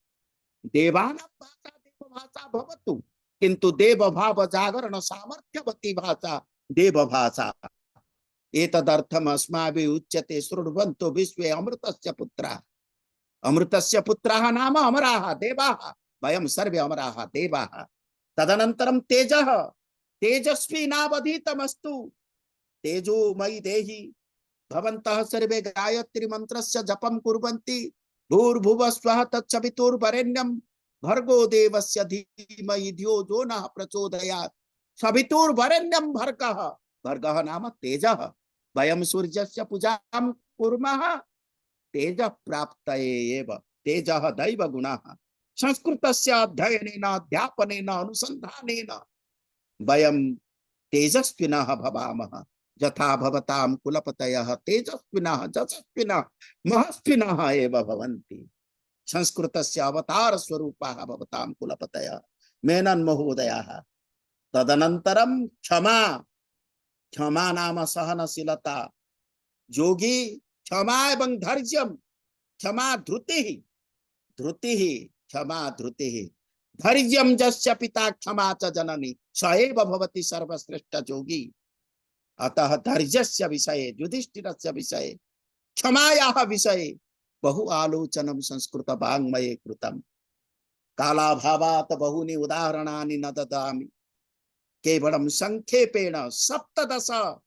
देवानां भाषा देव भाषा भवतु किन्तु देव भाव जागरण सामर्थ्यवती भाषा देव भाषा एतदर्थम् अस्माभिः उच्यते शृण्वन्तु विश्वे अमृतस्य पुत्राः नाम अमराः देवाः वयं सर्वे अमराः देवाः तदनन्तरं तेजः तेजस्वी नावधीतमस्तु तेजोमयि देहि भवन्तः सर्वे गायत्री मंत्रस्य जपं कुर्वन्ति भूर्भुवस्वः तत्सवितुर्वरेण्यं भर्गो देवस्य धीमहि धियो यो नः प्रचोदयात् सवितुर्वरेण्यं भर्गः नाम तेजः वयं सूर्यस्य पूजां कुर्मः तेज प्राप्तये एव तेजः दैव गुणः संस्कृतस्य अध्ययनेन अध्यापनेन अनुसन्धानेन वयं तेजस्विनः भवामः यथा भवतां कुलपतयः तेजस्विनः यशस्विनः महस्विनः एव भवन्ति संस्कृतस्य अवतार स्वरूपाः भवतां कुलपतयः मेनन महोदयाः तदनन्तरं क्षमा क्षमा नाम सहनशीलता योगी क्षमा एवं धैर्यं क्षमा धृतिः क्षमा धृतिः धैर्यं यस्य पिता क्षमा च जननी स एव भवति सर्वश्रेष्ठ योगी अतः धैर्यस्य विषये युधिष्ठिरस्य विषये क्षमायाः विषये बहु आलोचनं संस्कृत वाङ्मये कृतं कालाभावात् बहूनि उदाहरणानि न ददामि केवलं संक्षेपेण 17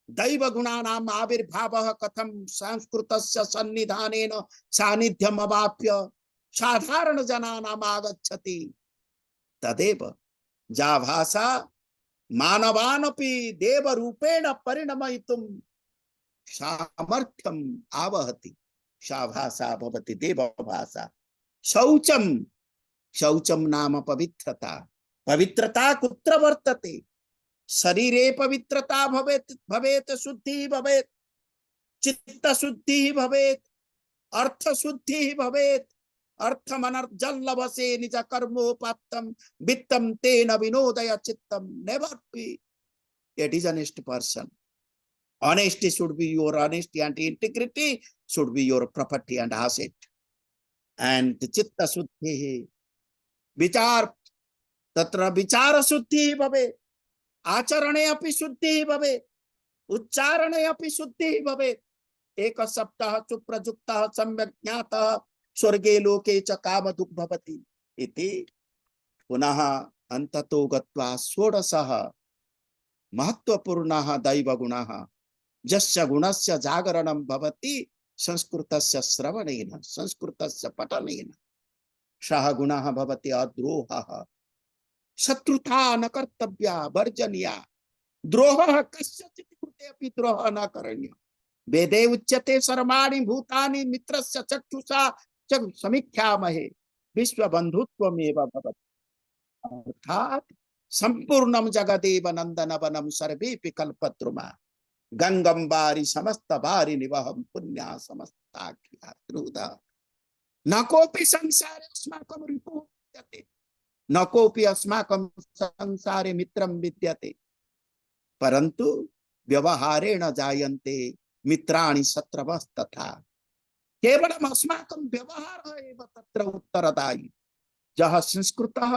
दैवगुणानाम् आविर्भावः कथं संस्कृतस्य सन्निधानेन सान्निध्यम् अवाप्य साधारण जनानाम् आगच्छति तदेव जा भाषा मानवानपि देवरूपेण परिणमयितुं सामर्थ्यम् आवहति सा भाषा भवति देवभाषा शौचं नाम पवित्रता पवित्रता कुत्र वर्तते शरीरे पवित्रता भवेत् शुद्धिः भवेत् चित्त शुद्धिः भवेत् अर्थ शुद्धिः भवेत् अर्थमनर्जल्लभसे निज कर्मोपात्तं वित्तं तेन विनोदय चित्तं never be A dishonest person Honesty should be your honesty, and integrity should be your property and asset. And chitta suddhi, vichar, tatra vichara suddhi bhave, acharane api suddhi bhave, उच्चारणे अपि शुद्धि भवेत्। एक सप्ताह चुप्रजुक्तः सम्यक् ज्ञातः स्वर्गे लोके च कामधुक् भवति इति। पुनः अन्ततो गत्वा षोडशः महत्वपूर्णः दैवगुणः, यस्य गुणस्य जागरणं भवति संस्कृतस्य श्रवणेन, संस्कृतस्य पठनेन। सः गुणः भवति अद्रोहः, शत्रुता न कर्तव्या, वर्जनीया। द्रोहः कस्यचित् कृते अपि द्रोहः न करणीयः। वेदे उच्यते सर्वाणि भूतानि मित्रस्य चक्षुषा च समीक्षामहे विश्वबन्धुत्वमेव भवति। अर्थात संपूर्णं जगदेव नन्दनवनं सर्वेऽपि कल्पद्रुमा, गंगं वारि समस्त वारि निवहं पुण्या समस्ताख्या त्रिधा। न कोऽपि संसारे अस्माकं रिपुः विद्यते, न कोऽपि अस्माकं संसारे मित्रं विद्यते, परंतु व्यवहारेण जायन्ते मित्राणि शत्रवस्तथा। केवलम् अस्माकं व्यवहारः एव तत्र उत्तरदायी। यः संस्कृतः,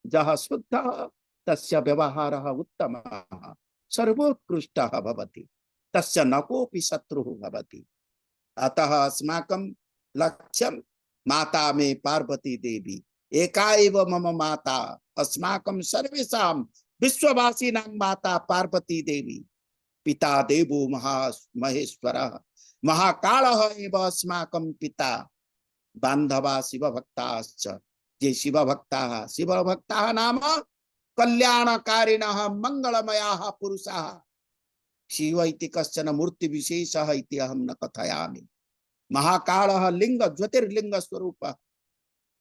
यः शुद्धः, तस्य व्यवहारः उत्तमः, सर्वोत्कृष्टः भवति, तस्य न कोऽपि शत्रुः भवति। अतः अस्माकं लक्ष्यं माता मे पार्वती देवी एका एव मम माता, अस्माकं सर्वेषां विश्ववासीनां माता पार्वती देवी। पिता देवो महेश्वरः, महाकालः एव अस्माकं पिता। बान्धवा शिवभक्ताश्च, ये शिवभक्ताः नाम कल्याणकारिणः मंगलमयाः पुरुषाः। शिव इति कश्चन मूर्तिविशेषः इति अहं न कथयामि। महाकालः लिंग ज्योतिर्लिंग स्वरूपः।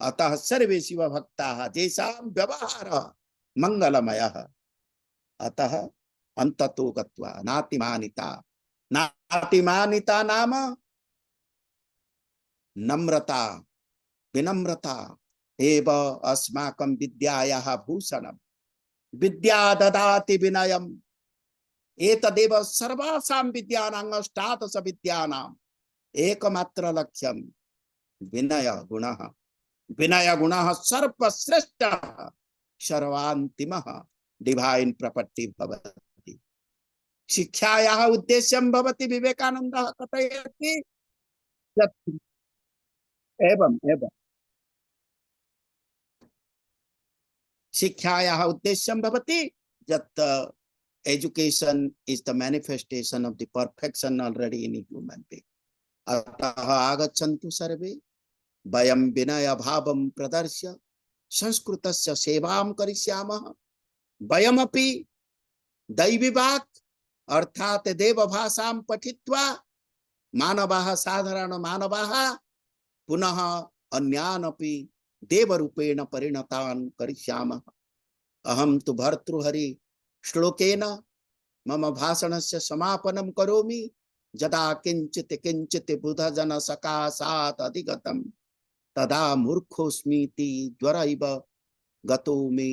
अतः सर्वे शिवभक्ताः, येषां व्यवहारः मंगलमयः। अतः अन्ततो गत्वा नातिमानिता, नातिमानिता नाम नम्रता, विनम्रता एव अस्माकं विद्यायाः भूषणम्। विद्या ददाति विनयम्, एतदेव सर्वासां विद्यानां अष्टादश विद्यानाम् एकमात्र लक्ष्यं विनय गुणः। विनय गुणः सर्वश्रेष्ठः, सर्वान्तिमः डिवाइन प्रॉपर्टी भवति। शिक्षायाः उद्देश्यं भवति, विवेकानन्दः कथयति यत् एवं शिक्षायाः उद्देश्यं भवति यत् education is the manifestation of the perfection already in human being. अतः आगच्छन्तु सर्वे, वयं विनय भावं प्रदर्श्य संस्कृतस्य सेवां करिष्यामः। वयमपि दैवीवाक् अर्थात देवभाषां पठित्वा मानवाः, साधारण मानवाः पुनः अन्यान् अपि देवरूपेण परिणतान् करिष्यामः। अहं तु भर्तृहरि श्लोकेन मम भाषणस्य समापनं करोमि। यदा किंचित किंचित बुधजन सकाशात् अधिगतं तदा मूर्खोऽस्मीति ज्वरैव गतो मे,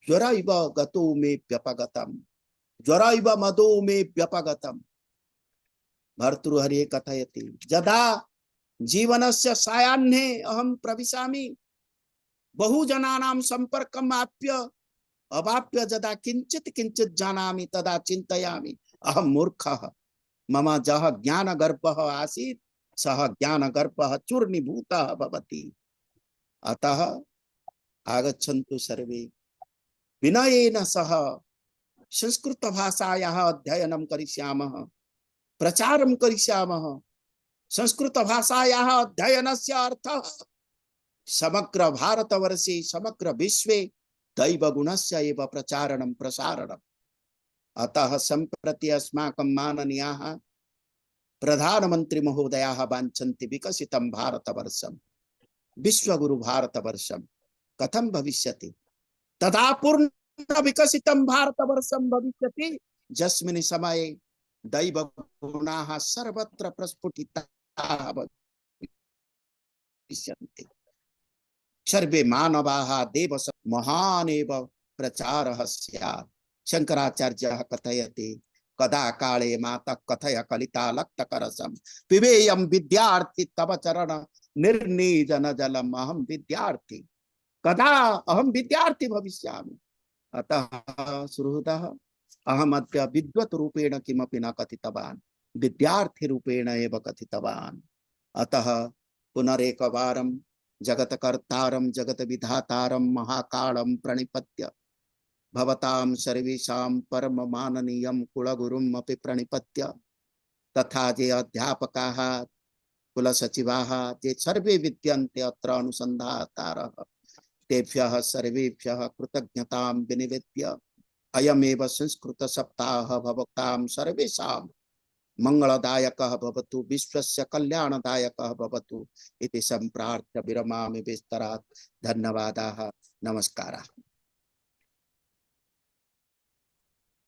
ज्वरैव गतो मे व्यपगतम्, ज्वरैव मदो मे व्यपगतम्। भर्तृहरिः कथयति, यदा जीवनस्य सायाह्ने अहं प्रविशामि, बहुजनानां सम्पर्कम् अवाप्य यदा किंचित किंचित जानामि तदा चिन्तयामि अहं मूर्खः। मम यः ज्ञानगर्भः आसीत् सः ज्ञानगर्भः चूर्णीभूतः भवति। अतः आगच्छन्तु सर्वे, विनयेन सह संस्कृतभाषायाः अध्ययनं करिष्यामः, प्रचारं करिष्यामः। संस्कृतभाषायाः अध्ययनस्य अर्थः समग्र भारतवर्षे, समग्र विश्वे दैवगुणस्य एव प्रचारणं प्रसारणम्। अतः सम्प्रति अस्माकं माननीयाः प्रधानमन्त्री महोदयाः वाञ्छन्ति विकसितं भारतवर्षं, विश्वगुरु भारतवर्षं कथं भविष्यति? तदा पूर्ण विकसितं भारतवर्षं भविष्यति यस्मिन् समये दैवगुणाः सर्वत्र प्रस्फुटिताः भविष्यन्ति। सर्वे मानवाः देव महान् एव प्रचारः स्यात्। शंकराचार्यः कथयति कदा काले माता कथय कलितालक्तकरसं पिबेयं विद्यार्थी तव चरण निर्नीजन जलम अहम विद्यार्थी कदा अहम विद्यार्थी भविष्यामि। अतः सुहृदः अहम अद्य विद्वत् रूपेण किमपि न कथितवान्, विद्यार्थी रूपेण एव कथितवान्। अतः पुनरेकवारं जगत्कर्तारं जगद्विधातारं महाकालं प्रणिपत्य भवतां सर्वेषां परम माननीयं कुलगुरुम् अपि प्रणिपत्य तथा ये अध्यापकाः कुलसचिवाः ये सर्वे विद्यन्ते अत्र अनुसन्धातारः तेभ्यः सर्वेभ्यः कृतज्ञतां विनिवेद्य अयमेव संस्कृत सप्ताहः भवतां सर्वेषां मंगलदायकः भवतु विश्वस्य कल्याणदायकः भवतु इति सम्प्रार्थ्य विरमामि विस्तरात्। धन्यवादाः, नमस्कारः।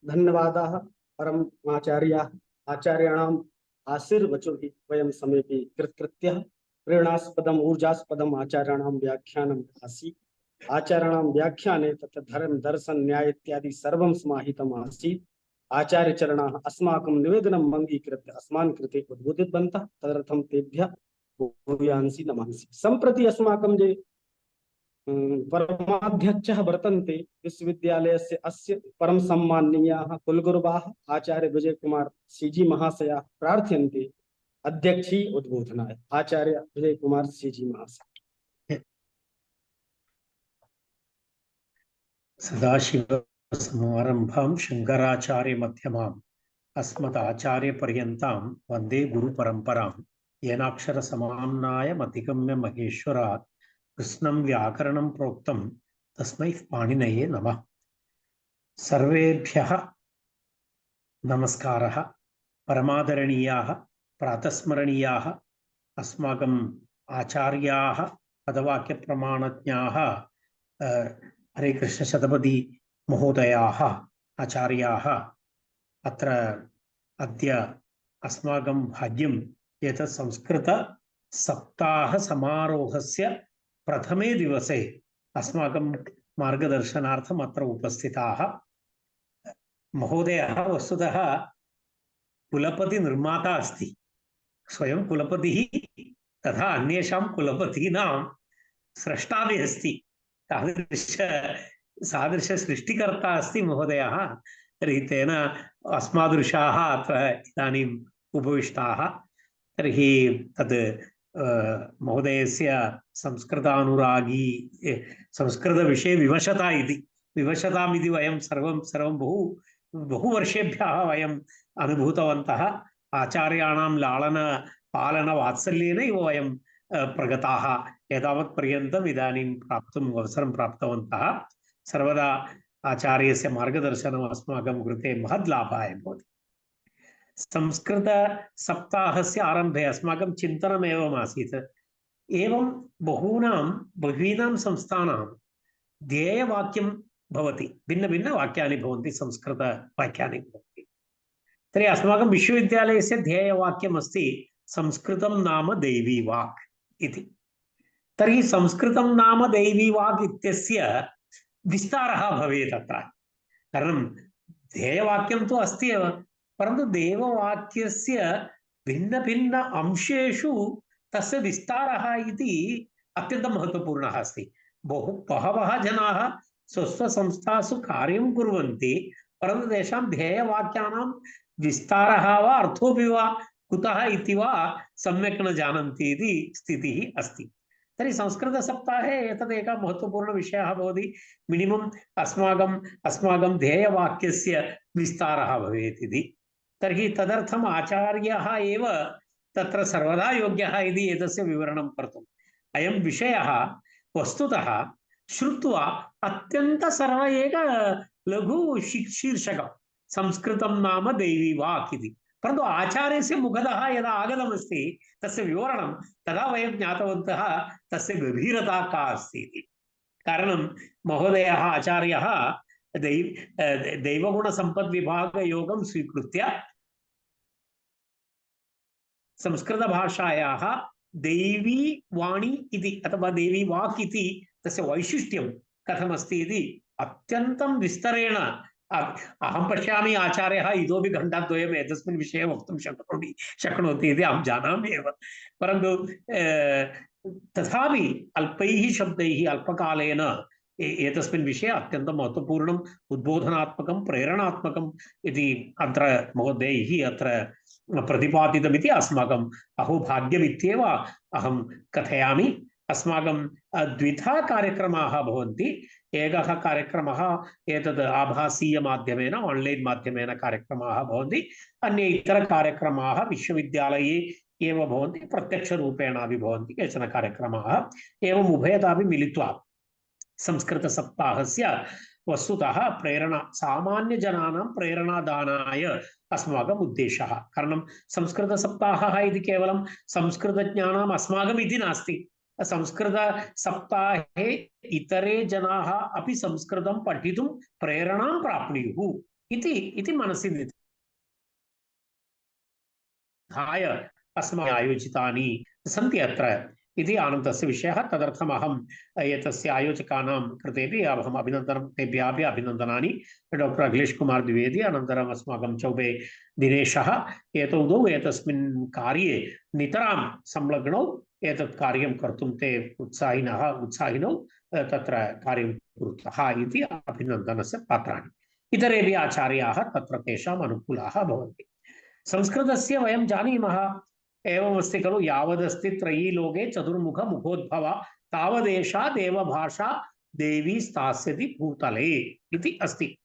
धन्यवादाः परमाचार्याः। आचार्याणाम् आशीर्वचोभिः वयं समेपि कृतकृत्यः। प्रेरणास्पदम् ऊर्जास्पदम् आचार्याणां व्याख्यानम् आसीत्। आचार्याणां व्याख्याने तत्र धर्म दर्शन न्याय इत्यादि सर्वं समाहितम् आसीत्। आचार्यचरणाः अस्माकं निवेदनम् अङ्गीकृत्य अस्मान् कृते उद्बोधितवन्तः, तदर्थं तेभ्यः भूयांसि नमांसि। सम्प्रति अस्माकं ये परमाध्यक्षः वर्तन्ते विश्वविद्यालयस्य अस्य परम सम्माननीयाः कुलगुरुवाः आचार्य विजय कुमार सीजी महाशयाः प्रार्थयन्ते अध्यक्षी उद्बोधनाय। आचार्य विजय कुमार सीजी महाशय। सदाशिवसमारम्भां शङ्कराचार्यमध्यमाम् अस्मदाचार्यपर्यन्तां वन्दे गुरुपरम्परां। येनाक्षरसमाम्नायमधिगम्य महेश्वरात् कृष्णं व्याकरणं प्रोक्तं तस्मै पाणिनये नमः। सर्वेभ्यः नमस्कारः। परमादरणीयाः प्रातस्मरणीयाः अस्माकम् आचार्याः पदवाक्यप्रमाणज्ञाः हरे कृष्ण शतपथी महोदयाः आचार्याः अत्र अद्य अस्माकं भाग्यम् एतत् संस्कृत सप्ताह समारोहस्य प्रथमे दिवसे अस्माकं मार्गदर्शनार्थम् अत्र उपस्थिताः। महोदयः वस्तुतः कुलपति निर्माता अस्ति, स्वयं कुलपतिः तथा अन्येषां कुलपतीनां स्रष्टापि अस्ति। सादृश सृष्टिकर्ता अस्ति महोदयः। तर्हि तेन अस्मादृशाः अत्र इदानीम् उपविष्टाः। तर्हि तद् महोदयस्य संस्कृतानुरागी संस्कृतविषये विवशतामिति वयं सर्वं बहु वर्षेभ्यः वयम् अनुभूतवन्तः। आचार्याणां लालन पालन वात्सल्येनैव वयं प्रगताः एतावत् पर्यन्तम् इदानीं प्राप्तुम् अवसरं प्राप्तवन्तः। सर्वदा आचार्यस्य मार्गदर्शनम् अस्माकं कृते महद् लाभाय भवति। संस्कृत सप्ताहस्य आरम्भे अस्माकं चिन्तनम् एवमासीत्, एवं बहूनां संस्थानां ध्येयवाक्यं भवति, भिन्नभिन्नवाक्यानि भवन्ति, संस्कृतवाक्यानि भवन्ति। तर्हि अस्माकं विश्वविद्यालयस्य ध्येयवाक्यम् अस्ति संस्कृतं नाम दैवी वाक् इति। तर्हि संस्कृतं नाम दैवी वाक् इत्यस्य विस्तारः भवेत् अत्र, कारणं ध्येयवाक्यं तु अस्ति एव, परन्तु देववाक्यस्य भिन्नभिन्न अंशेषु तस्य विस्तारः इति अत्यन्तं महत्त्वपूर्णः अस्ति। बहवः जनाः स्वस्वसंस्थासु कार्यं कुर्वन्ति, परन्तु तेषां ध्येयवाक्यानां विस्तारः वा अर्थोऽपि वा कुतः इति वा सम्यक् न जानन्ति इति स्थितिः अस्ति। तर्हि संस्कृतसप्ताहे एतदेकः महत्त्वपूर्णविषयः भवति। मिनिमम् अस्माकं ध्येयवाक्यस्य विस्तारः भवेत् इति। तर्हि तदर्थम् आचार्यः एव तत्र सर्वदा योग्यः इति एतस्य विवरणं कर्तुम्। अयं विषयः वस्तुतः श्रुत्वा अत्यन्तसरल एक लघु शीर्षकं संस्कृतं नाम दैवी वाक् इति, परन्तु आचार्यस्य मुखतः यदा आगतमस्ति तस्य विवरणं तदा वयं ज्ञातवन्तः तस्य गभीरता का अस्ति इति। कारणं महोदयः आचार्यः दैवगुणसम्पद्विभागयोगं स्वीकृत्य संस्कृतभाषायाः दैवी वाणी इति अथवा दैवी वाक् इति तस्य वैशिष्ट्यं कथमस्ति इति अत्यन्तं विस्तरेण अहं पश्यामि आचार्यः इतोपि घण्टाद्वयम् एतस्मिन् विषये वक्तुं शक्नोति इति अहं जानामि एव, परन्तु तथापि अल्पैः शब्दैः अल्पकालेन एतस्मिन् विषये अत्यन्तं महत्त्वपूर्णम् उद्बोधनात्मकं प्रेरणात्मकम् इति अत्र महोदयैः अत्र प्रतिपादितमिति अस्माकम् अहोभाग्यमित्येव अहं कथयामि। अस्माकं द्विधा कार्यक्रमाः भवन्ति। एकः कार्यक्रमः एतद् आभासीयमाध्यमेन आन्लैन् माध्यमेन कार्यक्रमाः भवन्ति, अन्ये इतरकार्यक्रमाः विश्वविद्यालये एव भवन्ति, प्रत्यक्षरूपेणापि भवन्ति केचन कार्यक्रमाः। एवम् उभयतापि मिलित्वा संस्कृतसप्ताहस्य वस्तुतः प्रेरणा सामान्यजनानां प्रेरणादानाय अस्माकम् उद्देशः। कारणं संस्कृतसप्ताहः इति केवलं संस्कृतज्ञानाम् अस्माकम् इति नास्ति। संस्कृतसप्ताहे इतरे जनाः अपि संस्कृतं पठितुं प्रेरणां प्राप्नुयुः इति मनसि निधाय अस्माभिः आयोजितानि सन्ति अत्र इति आनन्दस्य विषयः। तदर्थम् अहम् एतस्य आयोजकानां कृतेपि अहम् अभिनन्दनं, तेभ्यः अभिनन्दनानि। डॉक्टर अखिलेश कुमार द्विवेदी अनन्तरम् अस्माकं चौबे दिनेशः, एतौ द्वौ एतस्मिन् कार्ये नितरां संलग्नौ एतत् कार्यं कर्तुं ते उत्साहिनौ तत्र कार्यं कुरुतः इति अभिनन्दनस्य पात्राणि। इतरेपि आचार्याः तत्र तेषाम् अनुकूलाः भवन्ति। संस्कृतस्य वयं जानीमः, एवमस्ति खलु, यावदस्ति त्रयी लोके चतुर्मुख मुखोद्भवा तावदेषा देवभाषा देवी स्थास्यति भूतले इति अस्ति।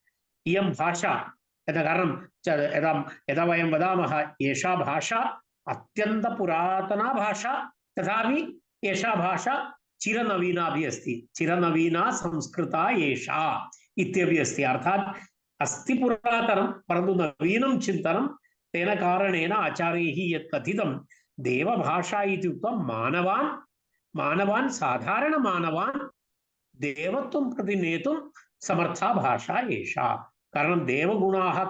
इयं भाषा यदा वयं वदामः एषा भाषा अत्यन्तपुरातना भाषा, तथापि एषा भाषा चिरनवीनापि अस्ति। चिरनवीना संस्कृता एषा इत्यपि अस्ति। अर्थात् अस्ति पुरातनं परन्तु नवीनं चिन्तनं। तेन कारणेन आचार्यैः यत् कथितं देवभाषा इति उक्तं मानवान् साधारणमानवान् देवत्वं प्रति नेतुं समर्था भाषा एषा। कारणं देवगुणाः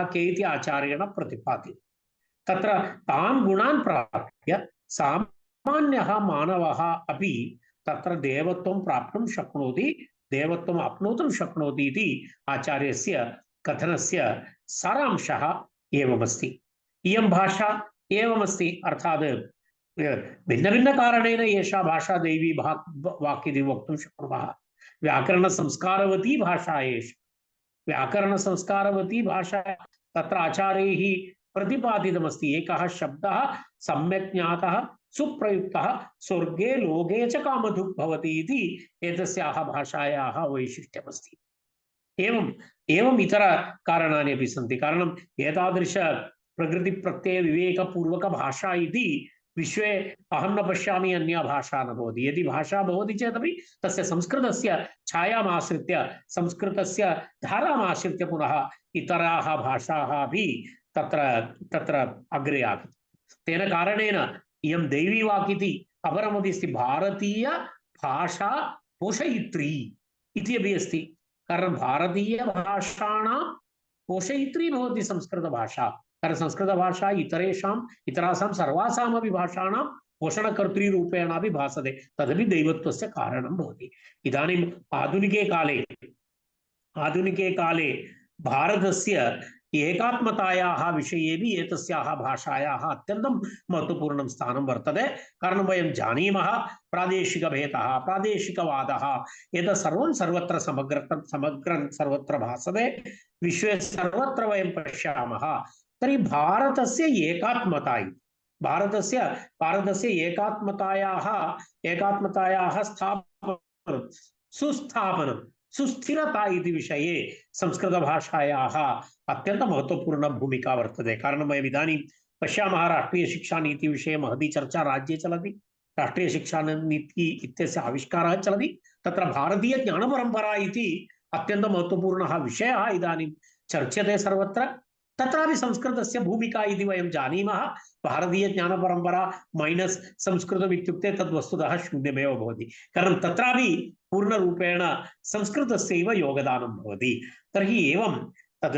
के इति आचार्येण प्रतिपादितं। तत्र तान् गुणान् प्राप्य सामान्यः मानवः अपि तत्र देवत्वं प्राप्तुं शक्नोति, देवत्वम् आप्नोतुं शक्नोति इति आचार्यस्य कथनस्य सारांशः एवमस्ति। इयं भाषा एवमस्ति, अर्थात् भिन्नभिन्नकारणेन एषा भाषा दैवी वाक् इति वक्तुं शक्नुमः। व्याकरणसंस्कारवती भाषा एषा, व्याकरणसंस्कारवती भाषा। तत्र आचार्यैः प्रतिपादितमस्ति, एकः शब्दः सम्यक् ज्ञातः सुप्रयुक्तः स्वर्गे लोके च कामधुक् भवति इति एतस्याः भाषायाः वैशिष्ट्यमस्ति। एवं इतर कारणानि अपि सन्ति। कारणम् एतादृश प्रकृतिप्रत्ययविवेकपूर्वकभाषा इति विश्वे अहं न पश्यामि अन्या भाषा न भवति। यदि भाषा भवति चेदपि तस्य संस्कृतस्य छायामाश्रित्य, संस्कृतस्य धारामाश्रित्य पुनः इतराः भाषाः अपि तत्र अग्रे आगताः। तेन कारणेन इयं दैवी वाक् इति अपरमपि अस्ति, भारतीय भाषा पोषयित्री इति अपि अस्ति। कारण भारतीयभाषाणां पोषयित्री भवति संस्कृतभाषा। कारण संस्कृतभाषा इतरासां सर्वासामपि भाषाणां पोषणकर्तृरूपेणापि भासते, तदपि दैवत्वस्य कारणं भवति। इदानीम् आधुनिके काले भारतस्य एकात्मतायाः विषयेपि एतस्याः भाषायाः अत्यन्तं महत्त्वपूर्णं स्थानं वर्तते। कारणं वयं जानीमः, प्रादेशिकभेदः, प्रादेशिकवादः एतत् सर्वं सर्वत्र समग्रं सर्वत्र भासते, विश्वे सर्वत्र वयं पश्यामः। तर्हि भारतस्य एकात्मतायाः सुस्थापनं, सुस्थिरता इति विषये संस्कृतभाषायाः अत्यन्तं महत्त्वपूर्णा भूमिका वर्तते। कारणं वयम् इदानीं पश्यामः, राष्ट्रीयशिक्षानीतिविषये महती चर्चा राज्ये चलति। राष्ट्रीयशिक्षानीति इत्यस्य आविष्कारः चलति। तत्र भारतीयज्ञानपरम्परा इति अत्यन्तं महत्त्वपूर्णः विषयः इदानीं चर्च्यते सर्वत्र। तत्रापि संस्कृतस्य भूमिका इति वयं जानीमः। भारतीयज्ञानपरम्परा माइनस् संस्कृतम् इत्युक्ते तद् वस्तुतः शून्यमेव भवति। कारणं तत्रापि पूर्णरूपेण संस्कृतस्यैव योगदानं भवति। तर्हि एवं तद्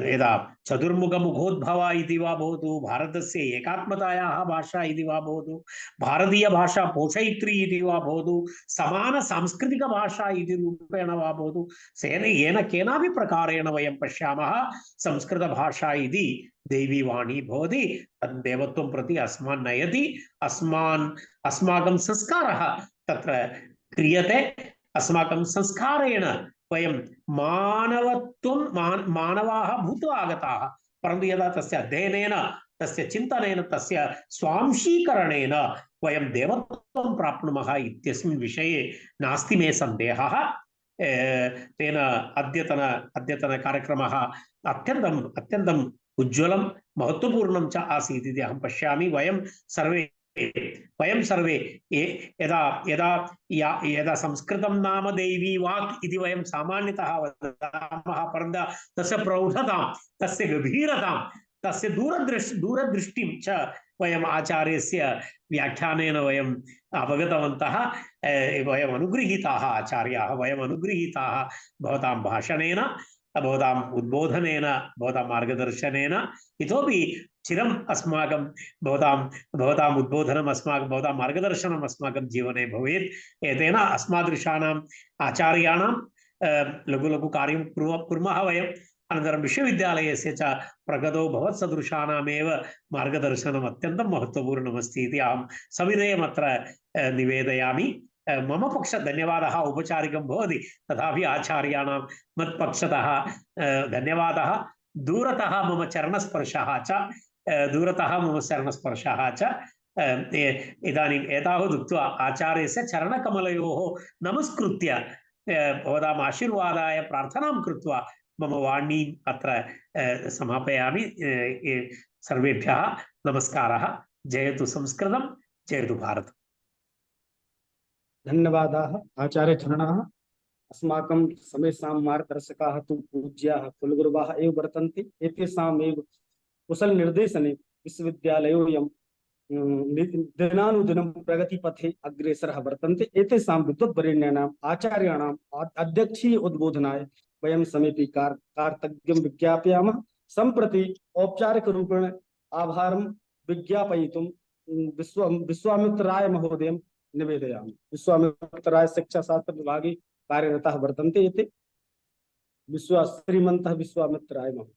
यदा चतुर्मुखमुखोद्भवा इति वा भवतु, भारतस्य एकात्मतायाः भाषा इति वा भवतु, भारतीयभाषा पोषयित्री इति वा भवतु, समानसांस्कृतिकभाषा इति रूपेण वा भवतु, येन केनापि प्रकारेण वयं पश्यामः संस्कृतभाषा इति दैवी वाणी भवति। तद् देवत्वं प्रति अस्मान् नयति, अस्माकं संस्कारः तत्र क्रियते। अस्माकं संस्कारेण वयं मानवाः भूत्वा आगताः, परन्तु यदा तस्य अध्ययनेन, तस्य चिन्तनेन, तस्य स्वांशीकरणेन वयं देवत्वं प्राप्नुमः इत्यस्मिन् विषये नास्ति मे सन्देहः। तेन अद्यतन कार्यक्रमः अत्यन्तम् उज्ज्वलं महत्वपूर्णं च आसीत् इति अहं पश्यामि। वयं सर्वे यदा संस्कृतं नाम दैवी वाक् इति वयं सामान्यतः वदामः, परन्तु तस्य प्रौढतां, तस्य गभीरतां, तस्य दूरदृष्टिं च वयम् आचार्यस्य व्याख्यानेन वयम् अवगतवन्तः। वयम् अनुगृहीताः आचार्याः, वयम् अनुगृहीताः भवतां भाषणेन, भवताम् उद्बोधनेन, भवतां मार्गदर्शनेन। इतोपि चिरम् अस्माकं भवताम् उद्बोधनम् अस्माकं, भवतां मार्गदर्शनम् अस्माकं जीवने भवेत्। एतेन अस्मादृशानाम् आचार्याणां लघु लघु कार्यं कुर्मः वयम्। अनन्तरं विश्वविद्यालयस्य च प्रगतौ भवत्सदृशानामेव मार्गदर्शनम् अत्यन्तं महत्त्वपूर्णमस्ति इति अहं सविनयम् अत्र निवेदयामि। मम पक्षतः धन्यवादः औपचारिकं भवति, तथापि आचार्याणां मत्पक्षतः धन्यवादः। दूरतः मम चरणस्पर्शः च इदानीम् एतावदुक्त्वा आचार्यस्य चरणकमलयोः नमस्कृत्य भवताम् आशीर्वादाय प्रार्थनां कृत्वा मम वाणीम् अत्र समापयामि। सर्वेभ्यः नमस्कारः। जयतु संस्कृतं, जयतु भारतम्। धन्यवादाः आचार्यचरणाः। अस्माकं समेषां मार्गदर्शकाः तु पूज्याः कुलगुरवः एव वर्तन्ते। एतेषामेव कुशलनिर्देशने विश्वविद्यालयोऽयं दिनानुदिनं प्रगतिपथे अग्रेसरः वर्तन्ते। एतेषां विद्वद्वरेण्यानाम् आचार्याणाम् अध्यक्षीय उद्बोधनाय वयं समेपि कार्तज्ञं विज्ञापयामः। सम्प्रति औपचारिकरूपेण आभारं विज्ञापयितुं विश्वामित्रराय महोदयं निवेदयामि। विश्वामित्रराय शिक्षाशास्त्र विभागे कार्यरतः वर्तन्ते। एते श्रीमन्तः विश्वामित्रराय महोदय।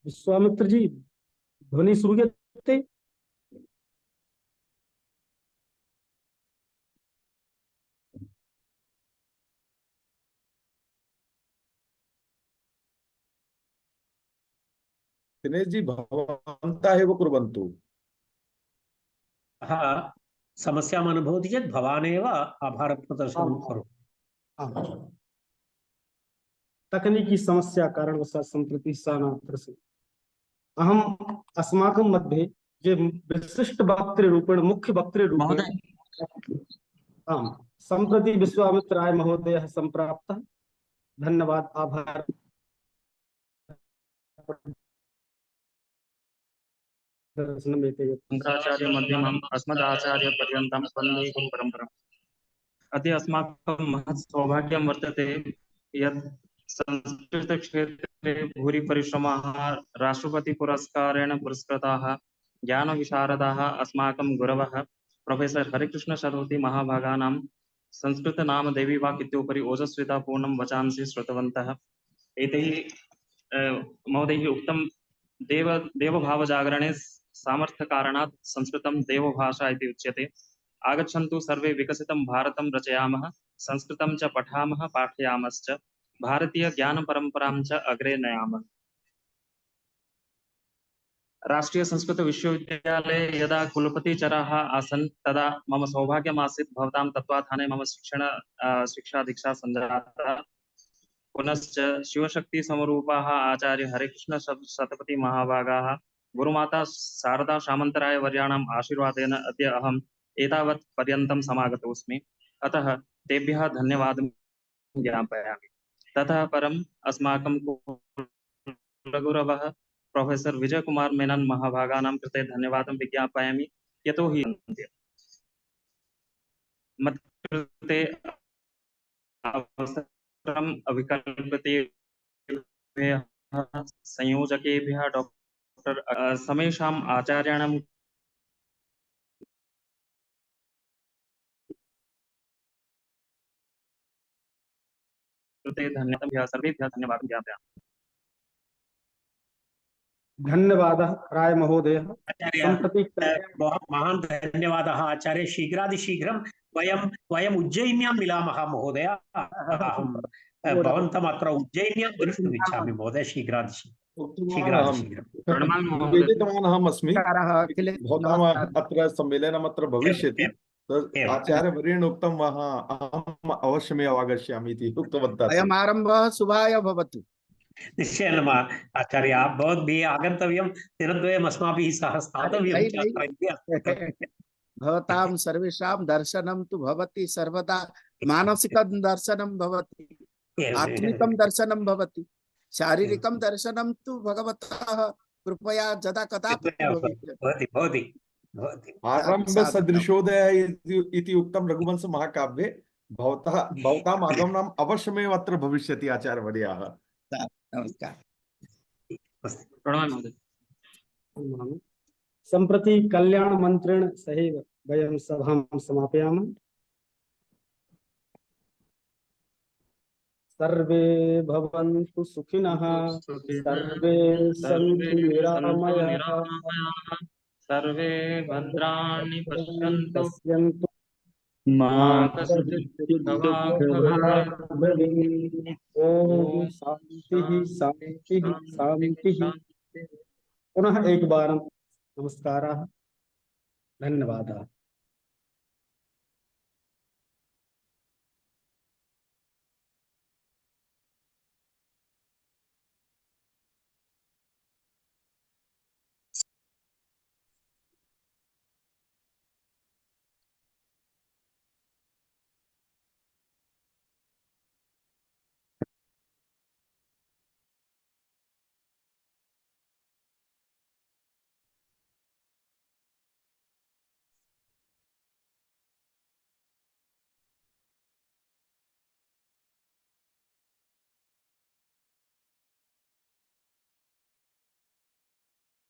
विश्वामित्र जी, ध्वनि श्रूयते? दिनेश जी, भवन्तः एव कुर्वन्तु। समस्याम् अनुभवति चेत् भवानेव आभारप्रदर्शनं करोतु। तकनीकी समस्या कारणवशात् सम्प्रति सा न प्रसन्ना। अहम् अस्माकं मध्ये ये विशिष्ट वक्तृरूपेण, मुख्य वक्तृरूपेण सम्प्रति विश्वामित्रराय महोदयः सम्प्राप्तः। धन्यवाद, आभार। शंकराचार्य मध्यमम् अस्मदाचार्य पर्यन्तं वन्दे गुरु परम्पराम्। अद्य अस्माकं महत् सौभाग्यं वर्तते यत् संस्कृतक्षेत्रे भूरि परिश्रमाः राष्ट्रपतिपुरस्कारेण पुरस्कृताः ज्ञानविशारदाः अस्माकं गुरवः प्रोफेसर हरिकृष्ण शतपथी महाभागानां संस्कृतनाम देवी वाक् इत्योपरि ओजस्वितापूर्णं वचांसि श्रुतवन्तः। एतैः महोदयैः उक्तं देवभावजागरणे सामर्थ्यकारणात् संस्कृतं देवभाषा इति उच्यते। आगच्छन्तु सर्वे विकसितं भारतं रचयामः, संस्कृतं च पठामः पाठयामश्च, भारतीय ज्ञान परंपरां च अग्रे नयामः। राष्ट्रीय संस्कृत विश्वविद्यालये यदा कुलपतिचराः आसन् तदा मम सौभाग्यमासीत् भवतां तत्त्वाधाने मम शिक्षा दीक्षा सञ्जाता। पुनश्च शिवशक्ति समरूपाः आचार्य हरिकृष्ण शतपथी महाभागाः गुरुमाता शारदा सामन्तराय वर्याणाम् आशीर्वादेन अद्य अहम् एतावत् पर्यन्तं समागतोऽस्मि। अतः तेभ्यः धन्यवादं ज्ञापयामि। ततः परम् अस्माकं कुलगुरवः प्रोफेसर् विजयकुमार मेनन महाभागानां कृते धन्यवादं विज्ञापयामि, यतोहि मत्कृते अवसरम् अभिकल्पते संयोजकेभ्यः डॉक्टर समेषाम् आचार्याणां कृते धन्यवादः, सर्वेभ्यः धन्यवादं ज्ञापयामि। धन्यवादः राय महोदय। आचार्य सम्प्रति महान् धन्यवादः आचार्य। शीघ्रातिशीघ्रं वयम् उज्जयिन्यां मिलामः महोदय। अहं भवन्तम् अत्र उज्जयिन्यां द्रष्टुम् इच्छामि महोदय। शीघ्रातिशीघ्रं निवेदितवान् अहम् अस्मि भवताम् अत्र सम्मेलनमत्र भविष्यति, आचार्यवर्येण उक्तं अहम् अवश्यमेव आगच्छामि इति उक्तवन्तः। अयम् आरम्भः शुभाय भवतु। निश्चयेन आचार्य भवद्भिः आगन्तव्यं, दिनद्वयम् अस्माभिः सह स्थातव्यं। भवतां सर्वेषां दर्शनं तु भवति, सर्वदा मानसिकं दर्शनं भवति, आत्मिकं दर्शनं भवति, शारीरिकं दर्शनं तु भगवतः कृपया यदा कदापि भवति। आरम्भ सदृशोदय इति उक्तं रघुवंश महाकाव्ये। भवताम् आगमनम् अवश्यमेव अत्र भविष्यति आचार्यवर्याः। नमस्कार। प्रणमामि महोदय। सम्प्रति कल्याण मन्त्रेण सहैव वयं सभां समापयामः। सर्वे भवन्तु सुखिनः, सर्वे सन्तु निरामयाः, सर्वे भद्राणि पश्यन्तु, मा कश्चित् भवेत्। ओम शांति शांति शांति। पुनः एक बार नमस्काराः, धन्यवादाः।